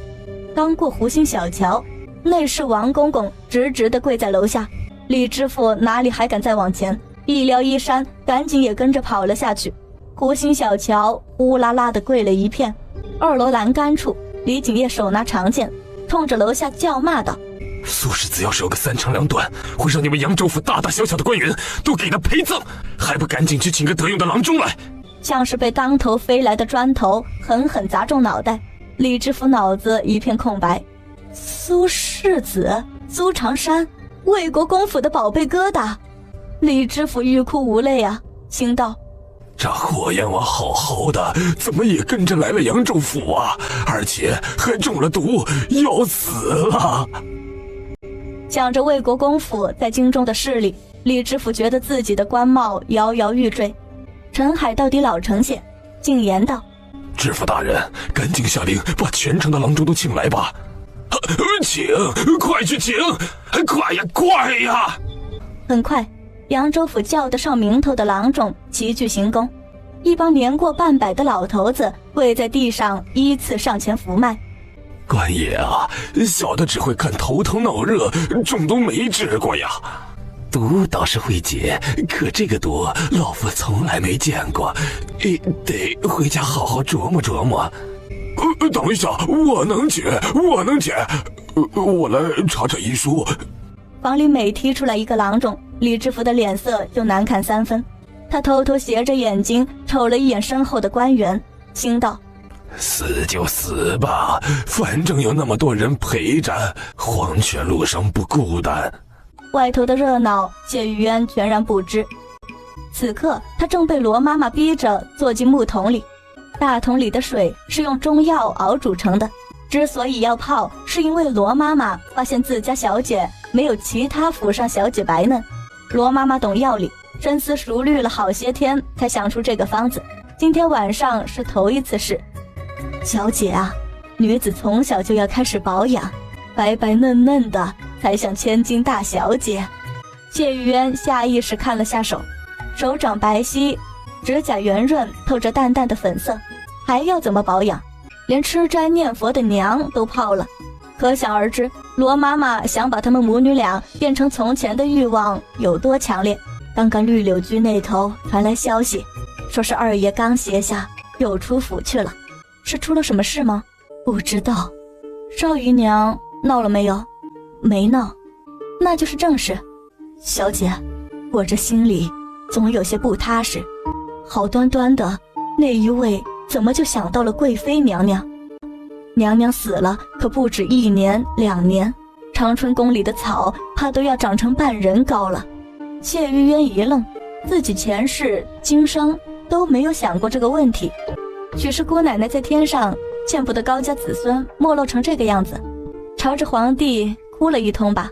刚过湖心小桥，内侍王公公直直地跪在楼下。李知府哪里还敢再往前，一撩衣衫，赶紧也跟着跑了下去。湖心小桥呼啦啦地跪了一片。2楼栏杆处，李景业手拿长剑，冲着楼下叫骂道：苏世子要是有个3长2短，会让你们扬州府大大小小的官员都给他陪葬，还不赶紧去请个得用的郎中来！像是被当头飞来的砖头狠狠砸中脑袋，李知府脑子一片空白。苏世子，苏长山，魏国公府的宝贝疙瘩。李知府欲哭无泪啊，心道：这霍阎王好好的，怎么也跟着来了扬州府啊？而且还中了毒，要死了！想着魏国公府在京中的势力，李知府觉得自己的官帽摇摇欲坠。陈海到底老成些，进言道：知府大人，赶紧下令把全城的郎中都请来吧！请，快去请！快呀，快呀！很快，扬州府叫得上名头的郎中齐聚行宫，一帮年过半百的老头子跪在地上依次上前扶脉。官爷啊，小的只会看头疼脑热，中毒没治过呀。毒倒是会解，可这个毒老夫从来没见过，得回家好好琢磨琢磨。等一下，我能解，我来查查医书。房里每踢出来一个郎中，李知府的脸色就难看3分。他偷偷斜着眼睛瞅了一眼身后的官员，心道：死就死吧，反正有那么多人陪着，黄泉路上不孤单。外头的热闹，谢玉渊全然不知。此刻他正被罗妈妈逼着坐进木桶里，大桶里的水是用中药熬煮成的，之所以要泡，是因为罗妈妈发现自家小姐没有其他府上小姐白嫩。罗妈妈懂药理，深思熟虑了好些天，才想出这个方子。今天晚上是头一次试。小姐啊，女子从小就要开始保养，白白嫩嫩的才像千金大小姐。谢玉渊下意识看了下手，手掌白皙，指甲圆润，透着淡淡的粉色，还要怎么保养？连吃斋念佛的娘都泡了，可想而知，罗妈妈想把他们母女俩变成从前的欲望有多强烈。刚刚绿柳居那头传来消息，说是二爷刚歇下，又出府去了。是出了什么事吗？不知道。少姨娘闹了没有？没闹，那就是正事。小姐，我这心里总有些不踏实。好端端的那一位怎么就想到了贵妃娘娘？娘娘死了可不止1年2年，长春宫里的草怕都要长成半人高了。谢玉渊一愣，自己前世今生都没有想过这个问题。许是姑奶奶在天上见不得高家子孙没落成这个样子，朝着皇帝哭了一通吧。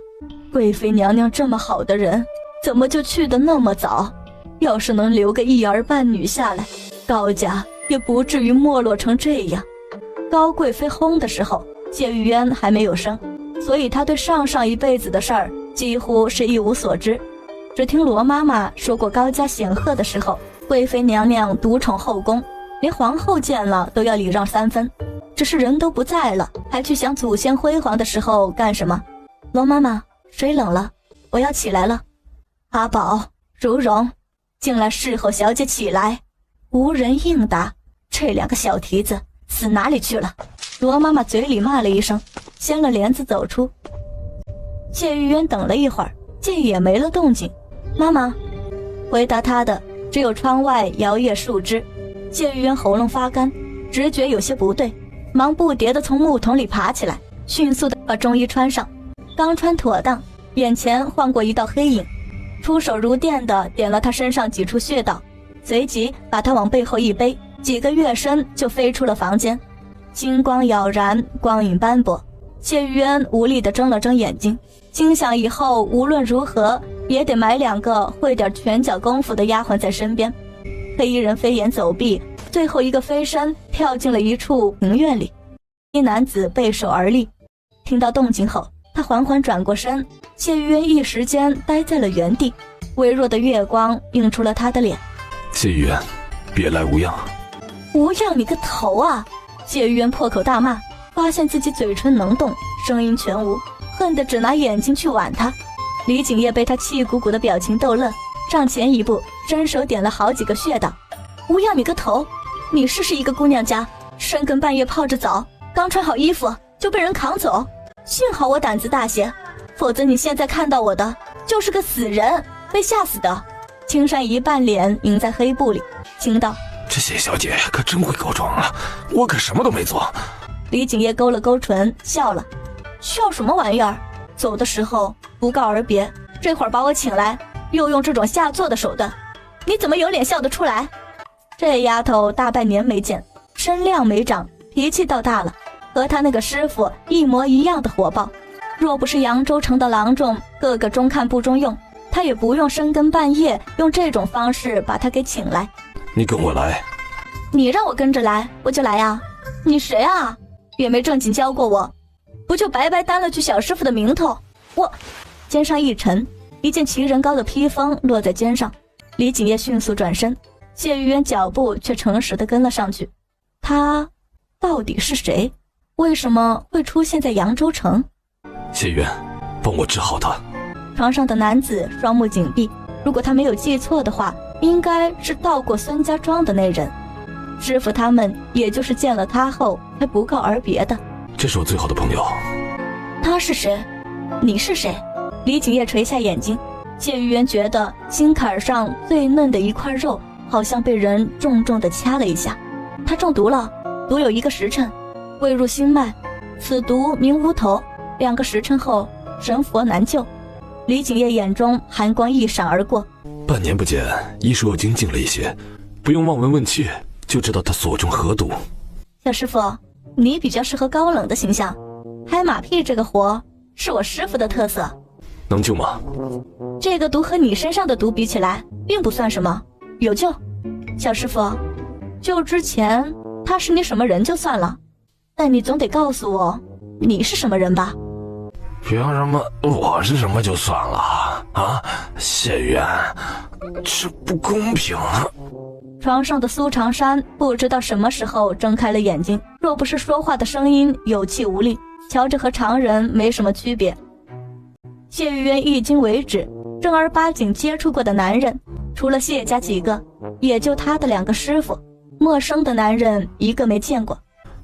贵妃娘娘这么好的人，怎么就去得那么早？要是能留个一儿半女下来，高家也不至于没落成这样。高贵妃薨的时候，谢玉渊还没有生，所以他对上上一辈子的事儿几乎是一无所知。只听罗妈妈说过，高家显赫的时候，贵妃娘娘独宠后宫，连皇后见了都要礼让3分。只是人都不在了，还去想祖先辉煌的时候干什么？罗妈妈，水冷了，我要起来了。阿宝、如蓉，进来侍候小姐起来。无人应答，这2个小蹄子死哪里去了？罗妈妈嘴里骂了一声，掀了帘子走出。谢玉渊等了一会儿，见也没了动静。妈妈，回答他的只有窗外摇曳树枝。谢玉渊喉咙发干，直觉有些不对，忙不迭地从木桶里爬起来，迅速地把中衣穿上。刚穿妥当，眼前晃过一道黑影，出手如电地点了他身上几处穴道，随即把他往背后一背，几个跃身就飞出了房间。金光耀然，光影斑驳。谢玉渊无力地睁了睁眼睛，心想以后无论如何也得买2个会点拳脚功夫的丫鬟在身边。黑衣人飞檐走壁，最后一个飞身跳进了一处庭院里。一男子背手而立，听到动静后，他缓缓转过身。谢玉渊一时间呆在了原地，微弱的月光映出了他的脸。谢玉渊，别来无恙。无恙你个头啊！谢玉渊破口大骂，发现自己嘴唇能动，声音全无，恨得只拿眼睛去挽他。李景业被他气鼓鼓的表情逗乐，上前一步，伸手点了好几个穴道。无恙你个头！你试试一个姑娘家，深更半夜泡着澡，刚穿好衣服就被人扛走。幸好我胆子大些，否则你现在看到我的就是个死人，被吓死的。青山一半脸隐在黑布里，惊道：这谢小姐可真会告状啊，我可什么都没做。李景业勾了勾唇，笑了。笑什么玩意儿？走的时候不告而别，这会儿把我请来，又用这种下作的手段，你怎么有脸笑得出来？这丫头大半年没见，身量没长，脾气倒大了，和他那个师傅一模一样的火爆。若不是扬州城的郎中个个中看不中用，他也不用深更半夜用这种方式把他给请来。你跟我来。你让我跟着来，我就来啊。你谁啊？也没正经教过我，不就白白担了句小师傅的名头？我肩上一沉，一件齐人高的披风落在肩上，李景业迅速转身，谢玉渊脚步却诚实地跟了上去。他到底是谁？为什么会出现在扬州城？谢渊，帮我治好他。床上的男子双目紧闭，如果他没有记错的话，应该是到过孙家庄的那人。师傅他们也就是见了他后才不告而别的。这是我最好的朋友。他是谁？你是谁？李景业垂下眼睛，谢玉渊觉得心坎上最嫩的一块肉好像被人重重地掐了一下。他中毒了，毒有1个时辰，未入心脉，此毒名乌头，2个时辰后神佛难救。李景业眼中寒光一闪而过，半年不见，医术又精进了一些，不用望闻问切就知道他所中何毒。小师傅，你比较适合高冷的形象，拍马屁这个活是我师傅的特色。能救吗？这个毒和你身上的毒比起来并不算什么，有救。小师傅，救之前他是你什么人就算了，但你总得告诉我你是什么人吧。凭什么我是什么就算了啊？谢渊，这不公平。床上的苏长山不知道什么时候睁开了眼睛，若不是说话的声音有气无力，瞧着和常人没什么区别。谢玉渊迄今为止正儿八经接触过的男人，除了谢家几个，也就他的2个师傅，陌生的男人一个没见过。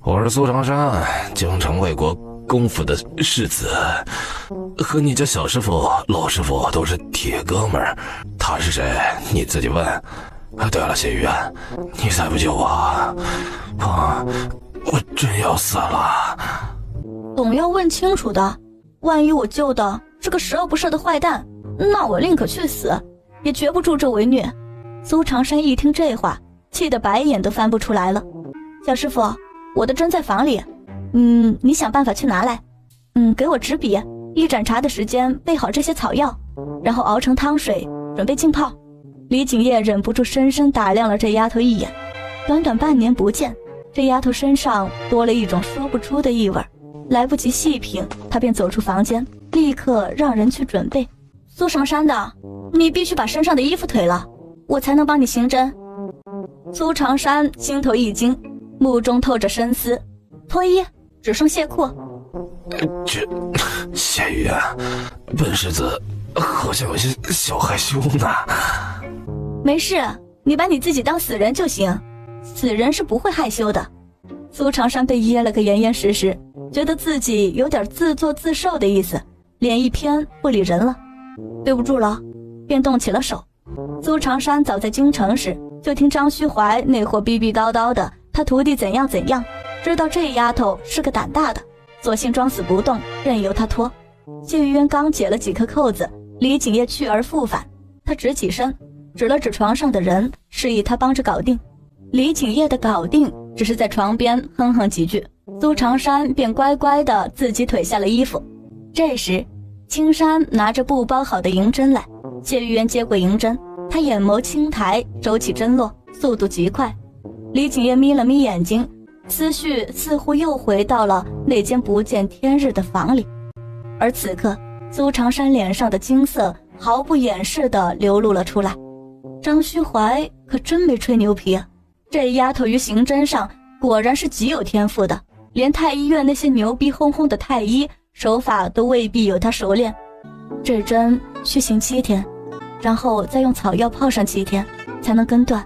我是苏长山，京城卫国公府的世子，和你家小师傅、老师傅都是铁哥们儿。他是谁？你自己问。对了，谢玉渊，你再不救我，我真要死了。总要问清楚的，万一我救的是个十恶不赦的坏蛋，那我宁可去死，也绝不助纣为虐。苏长山一听这话，气得白眼都翻不出来了。小师傅，我的针在房里，你想办法去拿来。给我纸笔，1盏茶的时间备好这些草药，然后熬成汤水，准备浸泡。李景业忍不住深深打量了这丫头一眼，短短半年不见，这丫头身上多了一种说不出的异味。来不及细品，他便走出房间，立刻让人去准备。苏长山的，你必须把身上的衣服褪了，我才能帮你行针。苏长山心头一惊，目中透着深思。脱衣，只剩亵裤。这谢玉渊，本世子好像有些小害羞呢。没事，你把你自己当死人就行，死人是不会害羞的。苏长山被噎了个严严实实，觉得自己有点自作自受的意思，脸一偏不理人了。对不住了，便动起了手。苏长山早在京城时就听张虚怀那货逼逼叨叨的，他徒弟怎样怎样，知道这丫头是个胆大的，索性装死不动，任由他拖。谢玉渊刚解了几颗扣子，李景业去而复返，他直起身，指了指床上的人，示意他帮着搞定。李景业的搞定只是在床边哼哼几句，苏长山便乖乖地自己褪下了衣服。这时青山拿着布包好的银针来，谢玉渊接过银针，他眼眸轻抬，手起针落，速度极快。李景业眯了眯眼睛，思绪似乎又回到了那间不见天日的房里。而此刻苏长山脸上的惊色毫不掩饰地流露了出来。张虚怀可真没吹牛皮啊，这丫头于刑侦上果然是极有天赋的，连太医院那些牛逼哄哄的太医手法都未必有她熟练。这针需行7天，然后再用草药泡上7天才能根断。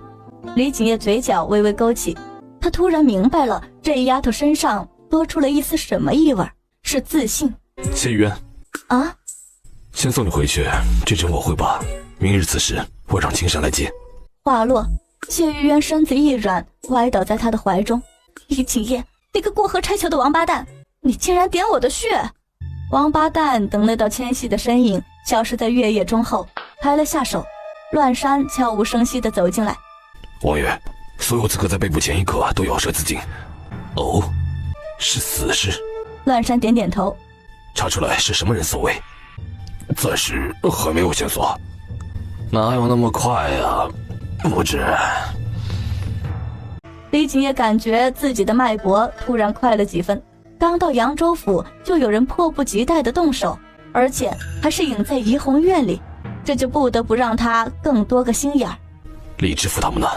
李景业嘴角微微勾起，他突然明白了这丫头身上多出了一丝什么异味，是自信。谢玉渊啊，先送你回去，这针我会把，明日此时我让青山来接。话落，谢玉渊身子一软，歪倒在他的怀中。李景业，那个过河拆桥的王八蛋，你竟然点我的穴！王八蛋等那道纤细的身影消失在月夜中后，拍了下手。乱山悄无声息地走进来。王爷，所有刺客在被捕前一刻都咬舌自尽。哦，是死尸。乱山点点头。查出来是什么人所为？暂时还没有线索。哪有那么快呀，不知。李景业感觉自己的脉搏突然快了几分，刚到扬州府就有人迫不及待地动手，而且还是隐在怡红院里。这就不得不让他更多个心眼儿。李知府他们呢？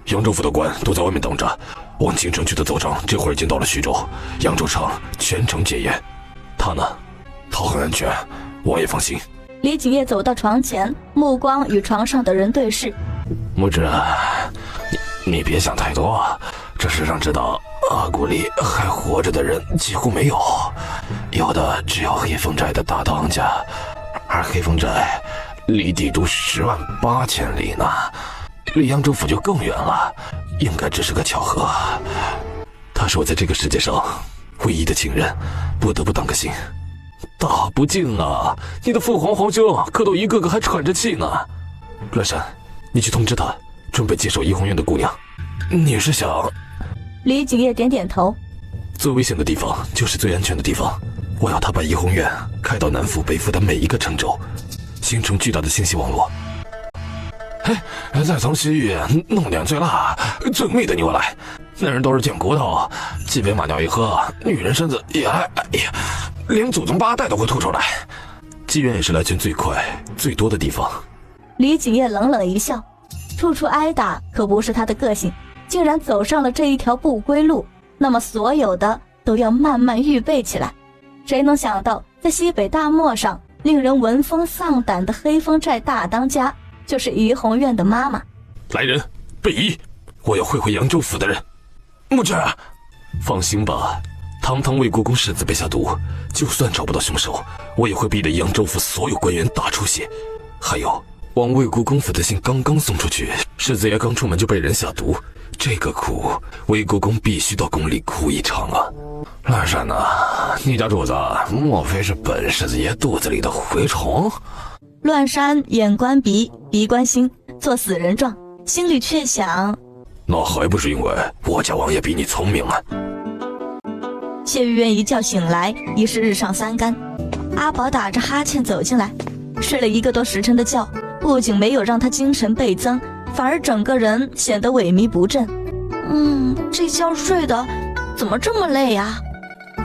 扬州府的官都在外面等着。往京城去的奏章这会儿已经到了徐州，扬州城全城戒严。他呢？他很安全，王爷放心。李景业走到床前，目光与床上的人对视。木之，你别想太多，这世上知道阿古里还活着的人几乎没有，有的只有黑风寨的大当家，而黑风寨离帝都108000里呢，离扬州府就更远了，应该只是个巧合。他是我在这个世界上唯一的亲人，不得不当个心。大不敬啊！你的父皇皇兄可都一个个还喘着气呢。乐山，你去通知他，准备接受怡红院的姑娘。你是想……李景业点点头。最危险的地方就是最安全的地方，我要他把怡红院开到南府北府的每一个城州，形成巨大的信息网络。再从西域弄点最辣最美的牛来，那人都是贱骨头，即便马尿一喝，女人身子也连祖宗8代都会吐出来。妓院也是来钱最快最多的地方。李景业冷冷一笑，处处挨打可不是他的个性，竟然走上了这一条不归路，那么所有的都要慢慢预备起来。谁能想到，在西北大漠上令人闻风丧胆的黑风寨大当家，就是怡红院的妈妈。来人，备疑，我要会会扬州府的人。木之，放心吧，堂堂魏国公世子被下毒，就算找不到凶手，我也会逼得扬州府所有官员大出血。还有，往魏国公府的信刚刚送出去，世子爷刚出门就被人下毒，这个苦魏国公必须到宫里哭一场啊！乱山啊，你家主子莫非是本世子爷肚子里的蛔虫？乱山眼观鼻，鼻观心，做死人状，心里却想，那还不是因为我家王爷比你聪明啊！谢玉渊一觉醒来，已是日上3竿。阿宝打着哈欠走进来，睡了1个多时辰的觉，不仅没有让他精神倍增，反而整个人显得萎靡不振。这觉睡的怎么这么累啊？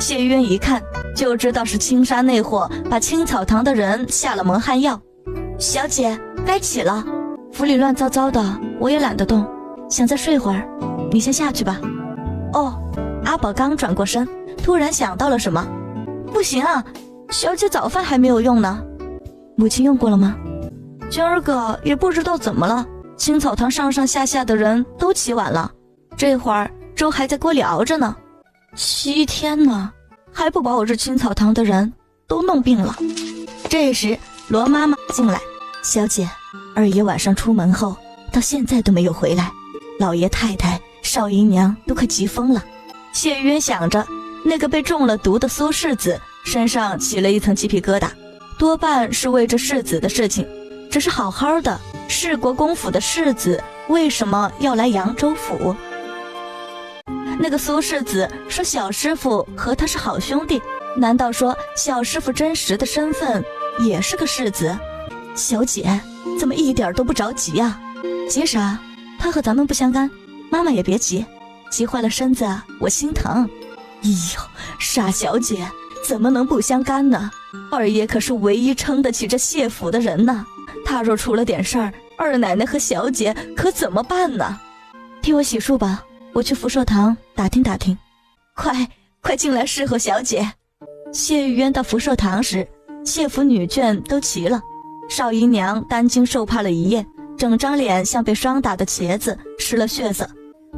谢玉渊一看就知道是青纱那货把青草堂的人下了蒙汗药。小姐，该起了，府里乱糟糟的，我也懒得动，想再睡会儿，你先下去吧。哦，阿宝刚转过身，突然想到了什么，不行啊，小姐早饭还没有用呢。母亲用过了吗？今儿个也不知道怎么了，青草堂上上下下的人都起晚了，这会儿粥还在锅里熬着呢。7天呢，还不把我这青草堂的人都弄病了。这时罗妈妈进来，小姐，二爷晚上出门后到现在都没有回来，老爷太太少姨娘都快急疯了。谢玉渊想着，那个被中了毒的苏世子身上起了一层鸡皮疙瘩，多半是为这世子的事情。只是好好的世国公府的世子，为什么要来扬州府？那个苏世子说小师傅和他是好兄弟，难道说小师傅真实的身份也是个世子？小姐怎么一点都不着急啊？急啥？他和咱们不相干，妈妈也别急，急坏了身子我心疼。哎呦，傻小姐怎么能不相干呢？二爷可是唯一撑得起这谢府的人呢，他若出了点事儿，二奶奶和小姐可怎么办呢？替我洗漱吧，我去福寿堂打听打听。快进来侍候小姐。谢玉渊到福寿堂时，谢府女眷都齐了，少姨娘担惊受怕了一夜，整张脸像被霜打的茄子，失了血色。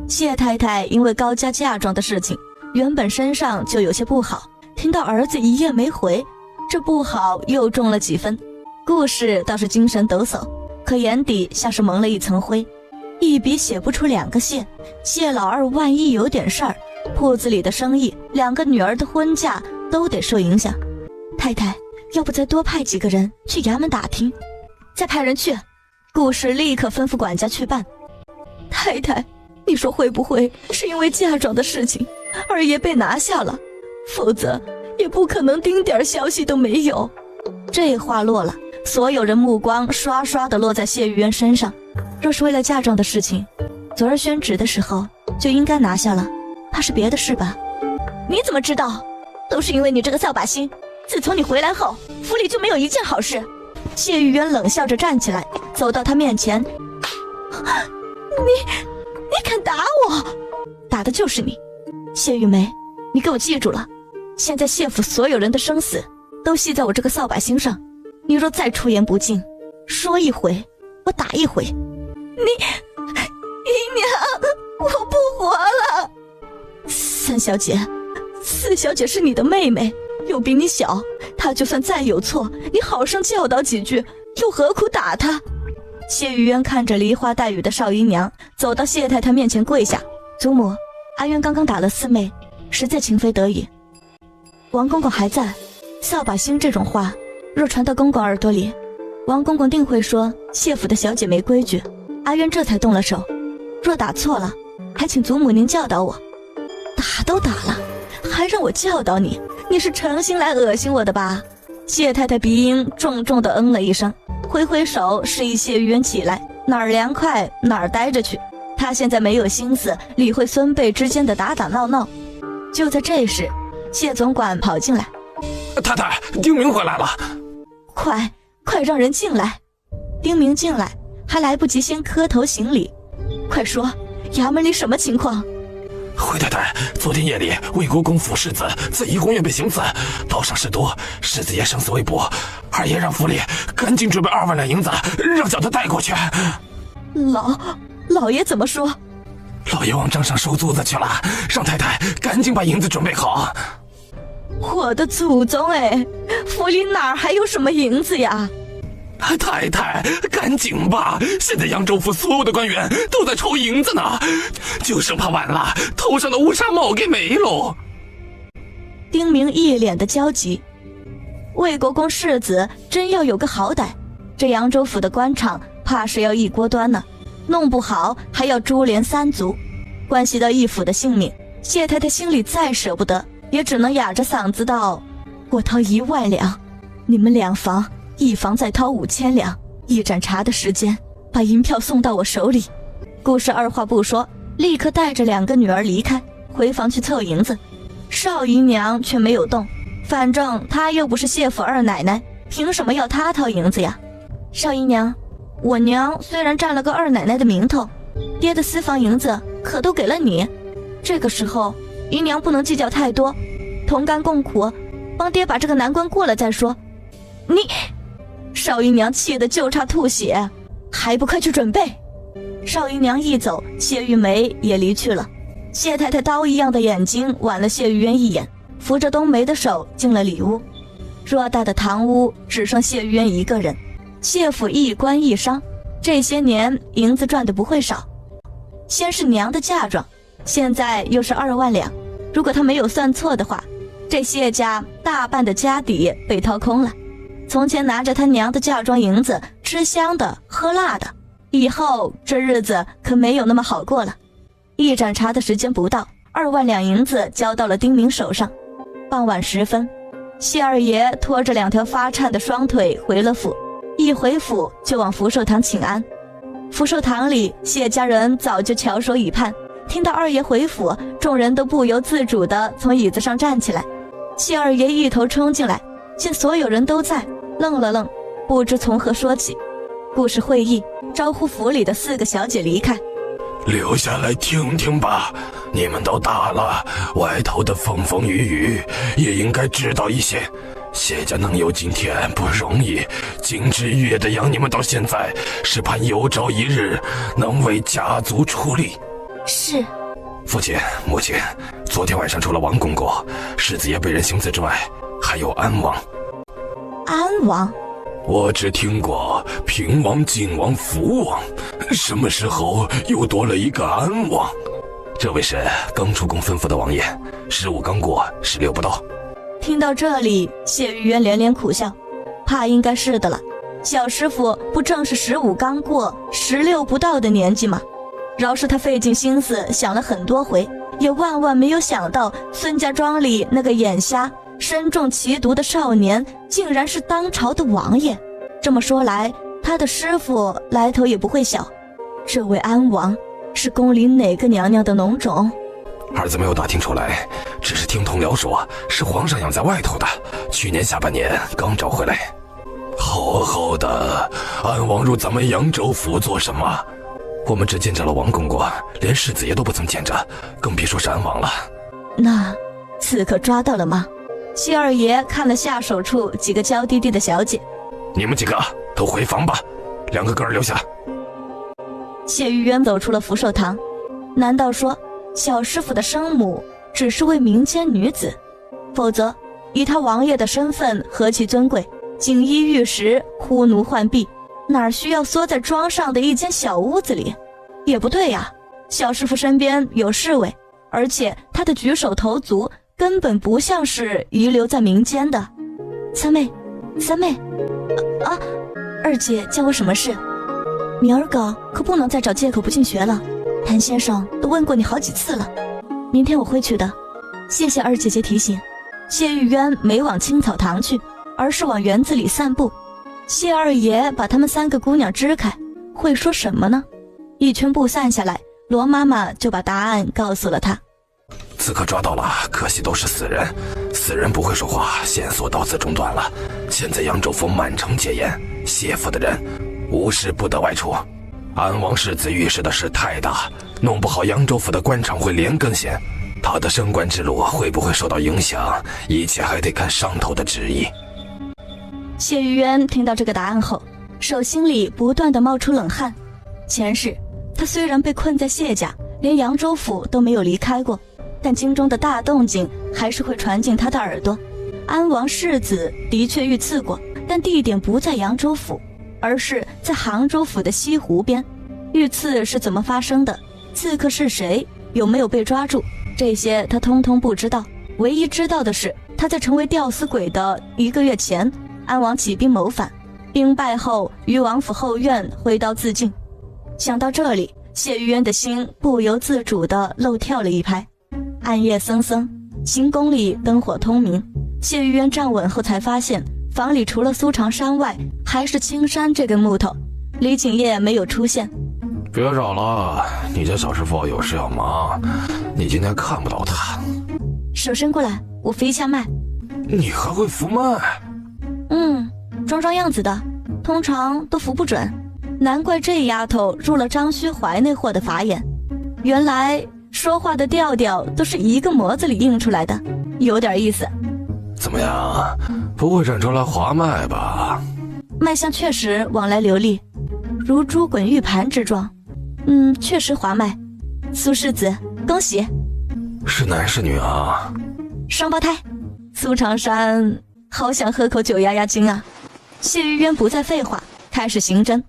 谢太太因为高家嫁妆的事情，原本身上就有些不好，听到儿子一夜没回，这不好又重了几分。故事倒是精神抖擞，可眼底像是蒙了一层灰，一笔写不出2个谢。谢老二万一有点事儿，铺子里的生意，2个女儿的婚嫁都得受影响。太太，要不再多派几个人去衙门打听？再派人去。顾氏立刻吩咐管家去办。太太，你说会不会是因为嫁妆的事情，二爷被拿下了？否则也不可能丁点消息都没有。这话落了，所有人目光刷刷地落在谢玉渊身上。若是为了嫁妆的事情，昨儿宣旨的时候就应该拿下了，怕是别的事吧？你怎么知道？都是因为你这个扫把星，自从你回来后，府里就没有一件好事。谢玉渊冷笑着站起来，走到他面前：“你敢打我？打的就是你，谢玉梅，你给我记住了，现在谢府所有人的生死都系在我这个扫把星上，你若再出言不敬，说一回我打一回。姨娘，我不活了。三小姐，四小姐是你的妹妹，又比你小，她就算再有错，你好生教导几句，又何苦打她？”谢玉渊看着梨花带雨的少姨娘，走到谢太太面前跪下：“祖母，阿渊刚刚打了四妹，实在情非得已。王公公还在，扫把星这种话若传到公公耳朵里，王公公定会说谢府的小姐没规矩。阿渊这才动了手，若打错了，还请祖母您教导我。打都打了，还让我教导你，你是诚心来恶心我的吧？”谢太太鼻音重重地嗯了一声，挥挥手示意谢玉渊起来，哪儿凉快哪儿待着去。她现在没有心思理会孙辈之间的打打闹闹。就在这时，谢总管跑进来：“太太，丁明回来了。”“快让人进来。”丁明进来还来不及先磕头行礼：“快说，衙门里什么情况？”“回太太，昨天夜里魏国公府世子在怡红院被行刺，刀伤甚多，世子爷生死未卜。二爷让府里赶紧准备2万两银子，让小的带过去。”“老爷怎么说？”“老爷往账上收租子去了，让太太赶紧把银子准备好。”“我的祖宗哎，府里哪儿还有什么银子呀？”“太太，赶紧吧！现在扬州府所有的官员都在筹银子呢，就生怕晚了头上的乌纱帽给没喽。”丁明一脸的焦急。魏国公世子真要有个好歹，这扬州府的官场怕是要一锅端呢，弄不好还要株连3族，关系到一府的性命。谢太太心里再舍不得，也只能哑着嗓子道：“我掏1万两，你们2房，一房再掏5000两，一盏茶的时间，把银票送到我手里。”顾氏二话不说，立刻带着2个女儿离开，回房去凑银子。少姨娘却没有动，反正她又不是谢府二奶奶，凭什么要她掏银子呀？“少姨娘，我娘虽然占了个二奶奶的名头，爹的私房银子可都给了你，这个时候姨娘不能计较太多，同甘共苦，帮爹把这个难关过了再说。”“你……”少姨娘气得就差吐血，还不快去准备！少姨娘一走，谢玉梅也离去了。谢太太刀一样的眼睛剜了谢玉渊一眼，扶着冬梅的手进了里屋。偌大的堂屋只剩谢玉渊一个人，谢府一官一商，这些年银子赚得不会少。先是娘的嫁妆，现在又是2万两，如果他没有算错的话，这谢家大半的家底被掏空了。从前拿着他娘的嫁妆银子吃香的喝辣的，以后这日子可没有那么好过了。一盏茶的时间不到，2万两银子交到了丁明手上。傍晚时分，谢二爷拖着2条发颤的双腿回了府，一回府就往福寿堂请安。福寿堂里，谢家人早就翘首以盼，听到二爷回府，众人都不由自主地从椅子上站起来。谢二爷一头冲进来，见所有人都在，愣了愣，不知从何说起。故事会议，招呼府里的4个小姐离开。“留下来听听吧，你们都大了，外头的风风雨雨也应该知道一些。谢家能有今天不容易，金枝玉叶的养你们到现在，是盼有朝一日能为家族出力。”“是。”“父亲母亲，昨天晚上除了王公公、世子爷被人行刺之外，还有安王。”“安王？”“我只听过平王、晋王、福王，什么时候又多了一个安王？这位是刚出宫吩咐的王爷，15刚过，16不到。”听到这里，谢玉渊连连苦笑，怕应该是的了。小师傅不正是15刚过，16不到的年纪吗？饶是他费尽心思想了很多回，也万万没有想到孙家庄里那个眼瞎身中奇毒的少年竟然是当朝的王爷。这么说来，他的师傅来头也不会小。这位安王是宫里哪个娘娘的脓种？儿子没有打听出来，只是听同僚说是皇上养在外头的，去年下半年刚找回来。好好好的，安王入咱们扬州府做什么？我们只见着了王公公，连世子爷都不曾见着，更别说是安王了。那刺客抓到了吗？谢二爷看了下手处几个娇滴滴的小姐，你们几个都回房吧，2个人留下。谢玉渊走出了福寿堂，难道说小师傅的生母只是位民间女子？否则以他王爷的身份何其尊贵，锦衣玉食，呼奴唤婢，哪需要缩在庄上的一间小屋子里？也不对呀，小师傅身边有侍卫，而且他的举手投足根本不像是遗留在民间的。三妹，二姐叫我什么事？明儿个可不能再找借口不进学了，谭先生都问过你好几次了。明天我会去的，谢谢二姐姐提醒。谢玉渊没往青草堂去，而是往园子里散步。谢二爷把他们3个姑娘支开，会说什么呢？一圈步散下来，罗妈妈就把答案告诉了他。刺客抓到了，可惜都是死人，死人不会说话，线索到此中断了。现在扬州府满城戒严，谢府的人无事不得外出。安王世子遇事的事太大，弄不好扬州府的官场会连根弦，他的升官之路会不会受到影响，一切还得看上头的旨意。谢玉渊听到这个答案后，手心里不断地冒出冷汗。前世他虽然被困在谢家，连扬州府都没有离开过，但京中的大动静还是会传进他的耳朵。安王世子的确遇刺过，但地点不在扬州府，而是在杭州府的西湖边。遇刺是怎么发生的，刺客是谁，有没有被抓住，这些他通通不知道。唯一知道的是，他在成为吊死鬼的1个月前，安王起兵谋反，兵败后于王府后院挥刀自尽。想到这里，谢玉渊的心不由自主地漏跳了一拍。暗夜森森，行宫里灯火通明。谢玉渊站稳后才发现，房里除了苏长山外，还是青山这根木头。李景业没有出现。别找了，你家小师傅有事要忙，你今天看不到他。手伸过来，我扶一下脉。你还会扶脉？装样子的，通常都扶不准。难怪这丫头入了张虚怀那货的法眼，原来说话的调调都是一个模子里印出来的，有点意思。怎么样，不会整出来滑脉吧？脉象确实往来流利，如珠滚玉盘之状。确实滑脉。苏世子，恭喜。是男是女啊？双胞胎。苏长山好想喝口酒压压惊啊。谢玉渊不再废话，开始行针。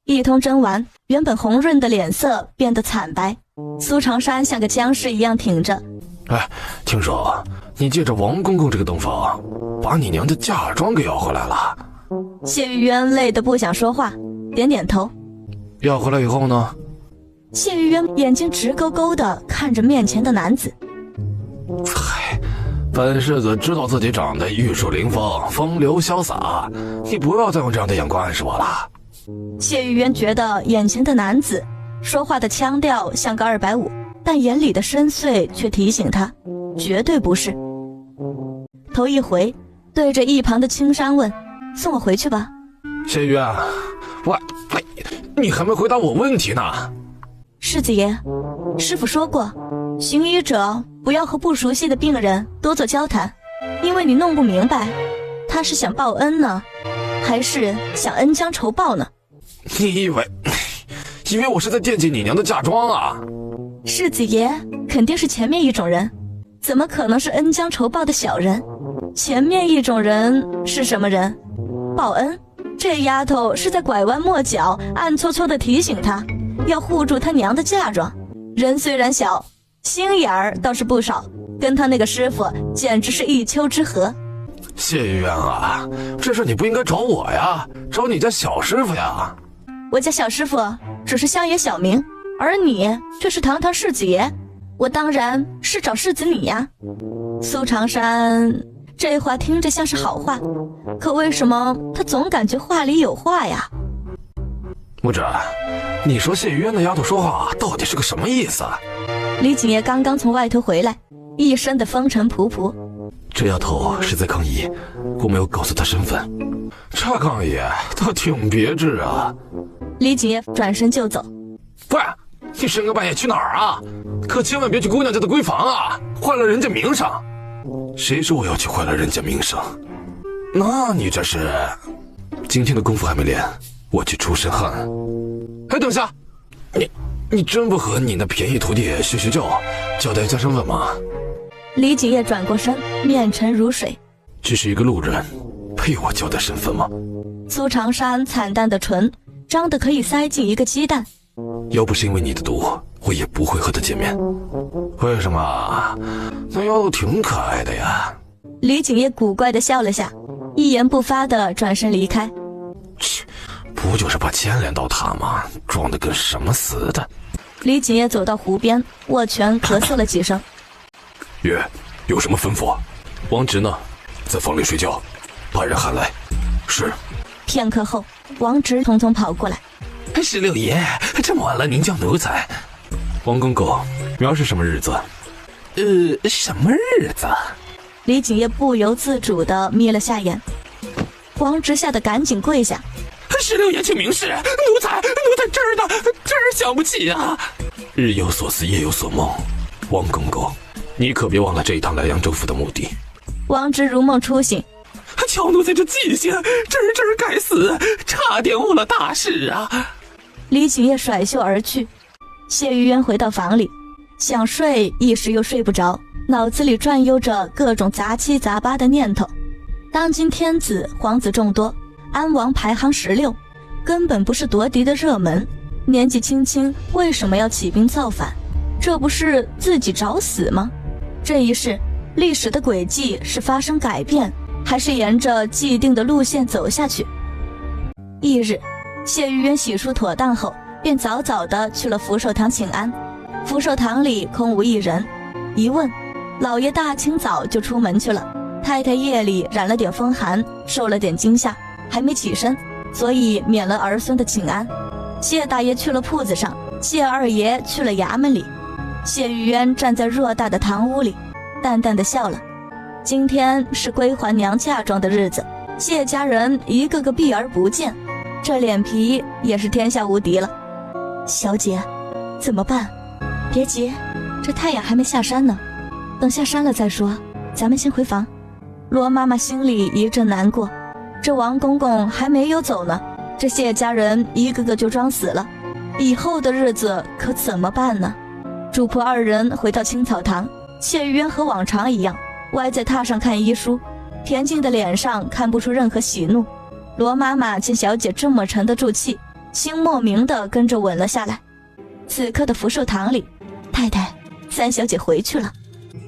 一通针完，原本红润的脸色变得惨白。苏长山像个僵尸一样挺着。听说你借着王公公这个洞房，把你娘的嫁妆给要回来了。谢玉渊累得不想说话，点点头。要回来以后呢？谢玉渊眼睛直勾勾地看着面前的男子。本世子知道自己长得玉树临风，风流潇洒，你不要再用这样的眼光暗示我了。谢玉渊觉得眼前的男子说话的腔调像个250，但眼里的深邃却提醒他，绝对不是。头一回，对着一旁的青山问：“送我回去吧。”谢玉渊，你还没回答我问题呢。世子爷，师傅说过，行医者不要和不熟悉的病人多做交谈，因为你弄不明白，他是想报恩呢，还是想恩将仇报呢？你以为我是在惦记你娘的嫁妆啊？世子爷肯定是前面一种人，怎么可能是恩将仇报的小人？前面一种人是什么人？报恩？这丫头是在拐弯抹角暗搓搓地提醒他，要护住他娘的嫁妆。人虽然小，心眼儿倒是不少，跟他那个师傅简直是一丘之貉。谢玉渊啊，这事你不应该找我呀，找你家小师傅呀。我家小师傅只是乡野小民，而你却是堂堂世子爷，我当然是找世子你呀。苏长山这话听着像是好话，可为什么他总感觉话里有话呀？木子，你说谢玉渊的丫头说话到底是个什么意思啊？李景业刚刚从外头回来，一身的风尘仆仆。这丫头是在抗议我没有告诉她身份，这抗议倒挺别致啊。李景业转身就走。喂，你深更半夜去哪儿啊？可千万别去姑娘家的闺房啊，坏了人家名声。谁说我要去坏了人家名声？那你这是……今天的功夫还没练，我去出身汗。哎，等下，你真不和你那便宜徒弟叙叙旧，交代家身份吗？李景业转过身，面沉如水。只是一个路人，配我交代身份吗？苏长山惨淡的唇张得可以塞进一个鸡蛋。要不是因为你的毒，我也不会和他见面。为什么？那丫头挺可爱的呀。李景业古怪地笑了下，一言不发地转身离开。切，不就是怕牵连到他吗？装得跟什么似的。李景业走到湖边，握拳咳嗽了几声。月，有什么吩咐？王直呢？在房里睡觉，把人喊来。是。片刻后，王直匆匆跑过来。16爷，这么晚了您叫奴才？王公公，苗是什么日子？什么日子？李景业不由自主地眯了下眼。王直吓得赶紧跪下。16爷请明示，奴才真儿想不起啊。日有所思，夜有所梦。王公公，你可别忘了这一趟来扬州府的目的。王直如梦初醒。瞧奴才这记性，真儿该死，差点误了大事啊。李景业甩袖而去。谢玉渊回到房里，想睡一时又睡不着，脑子里转悠着各种杂七杂八的念头。当今天子皇子众多，安王排行16，根本不是夺嫡的热门。年纪轻轻为什么要起兵造反？这不是自己找死吗？这一世历史的轨迹是发生改变，还是沿着既定的路线走下去？翌日，谢玉渊洗漱妥当后，便早早地去了福寿堂请安。福寿堂里空无一人，一问，老爷大清早就出门去了，太太夜里染了点风寒，受了点惊吓，还没起身，所以免了儿孙的请安。谢大爷去了铺子上，谢二爷去了衙门里。谢玉渊站在偌大的堂屋里，淡淡的笑了。今天是归还娘嫁妆的日子，谢家人一个个避而不见，这脸皮也是天下无敌了。小姐，怎么办？别急，这太阳还没下山呢，等下山了再说，咱们先回房。罗妈妈心里一阵难过，这王公公还没有走呢，这谢家人一个个就装死了，以后的日子可怎么办呢？主仆二人回到青草堂，谢玉渊和往常一样歪在榻上看医书，恬静的脸上看不出任何喜怒。罗妈妈见小姐这么沉得住气，心莫名的跟着稳了下来。此刻的福寿堂里，太太、三小姐回去了。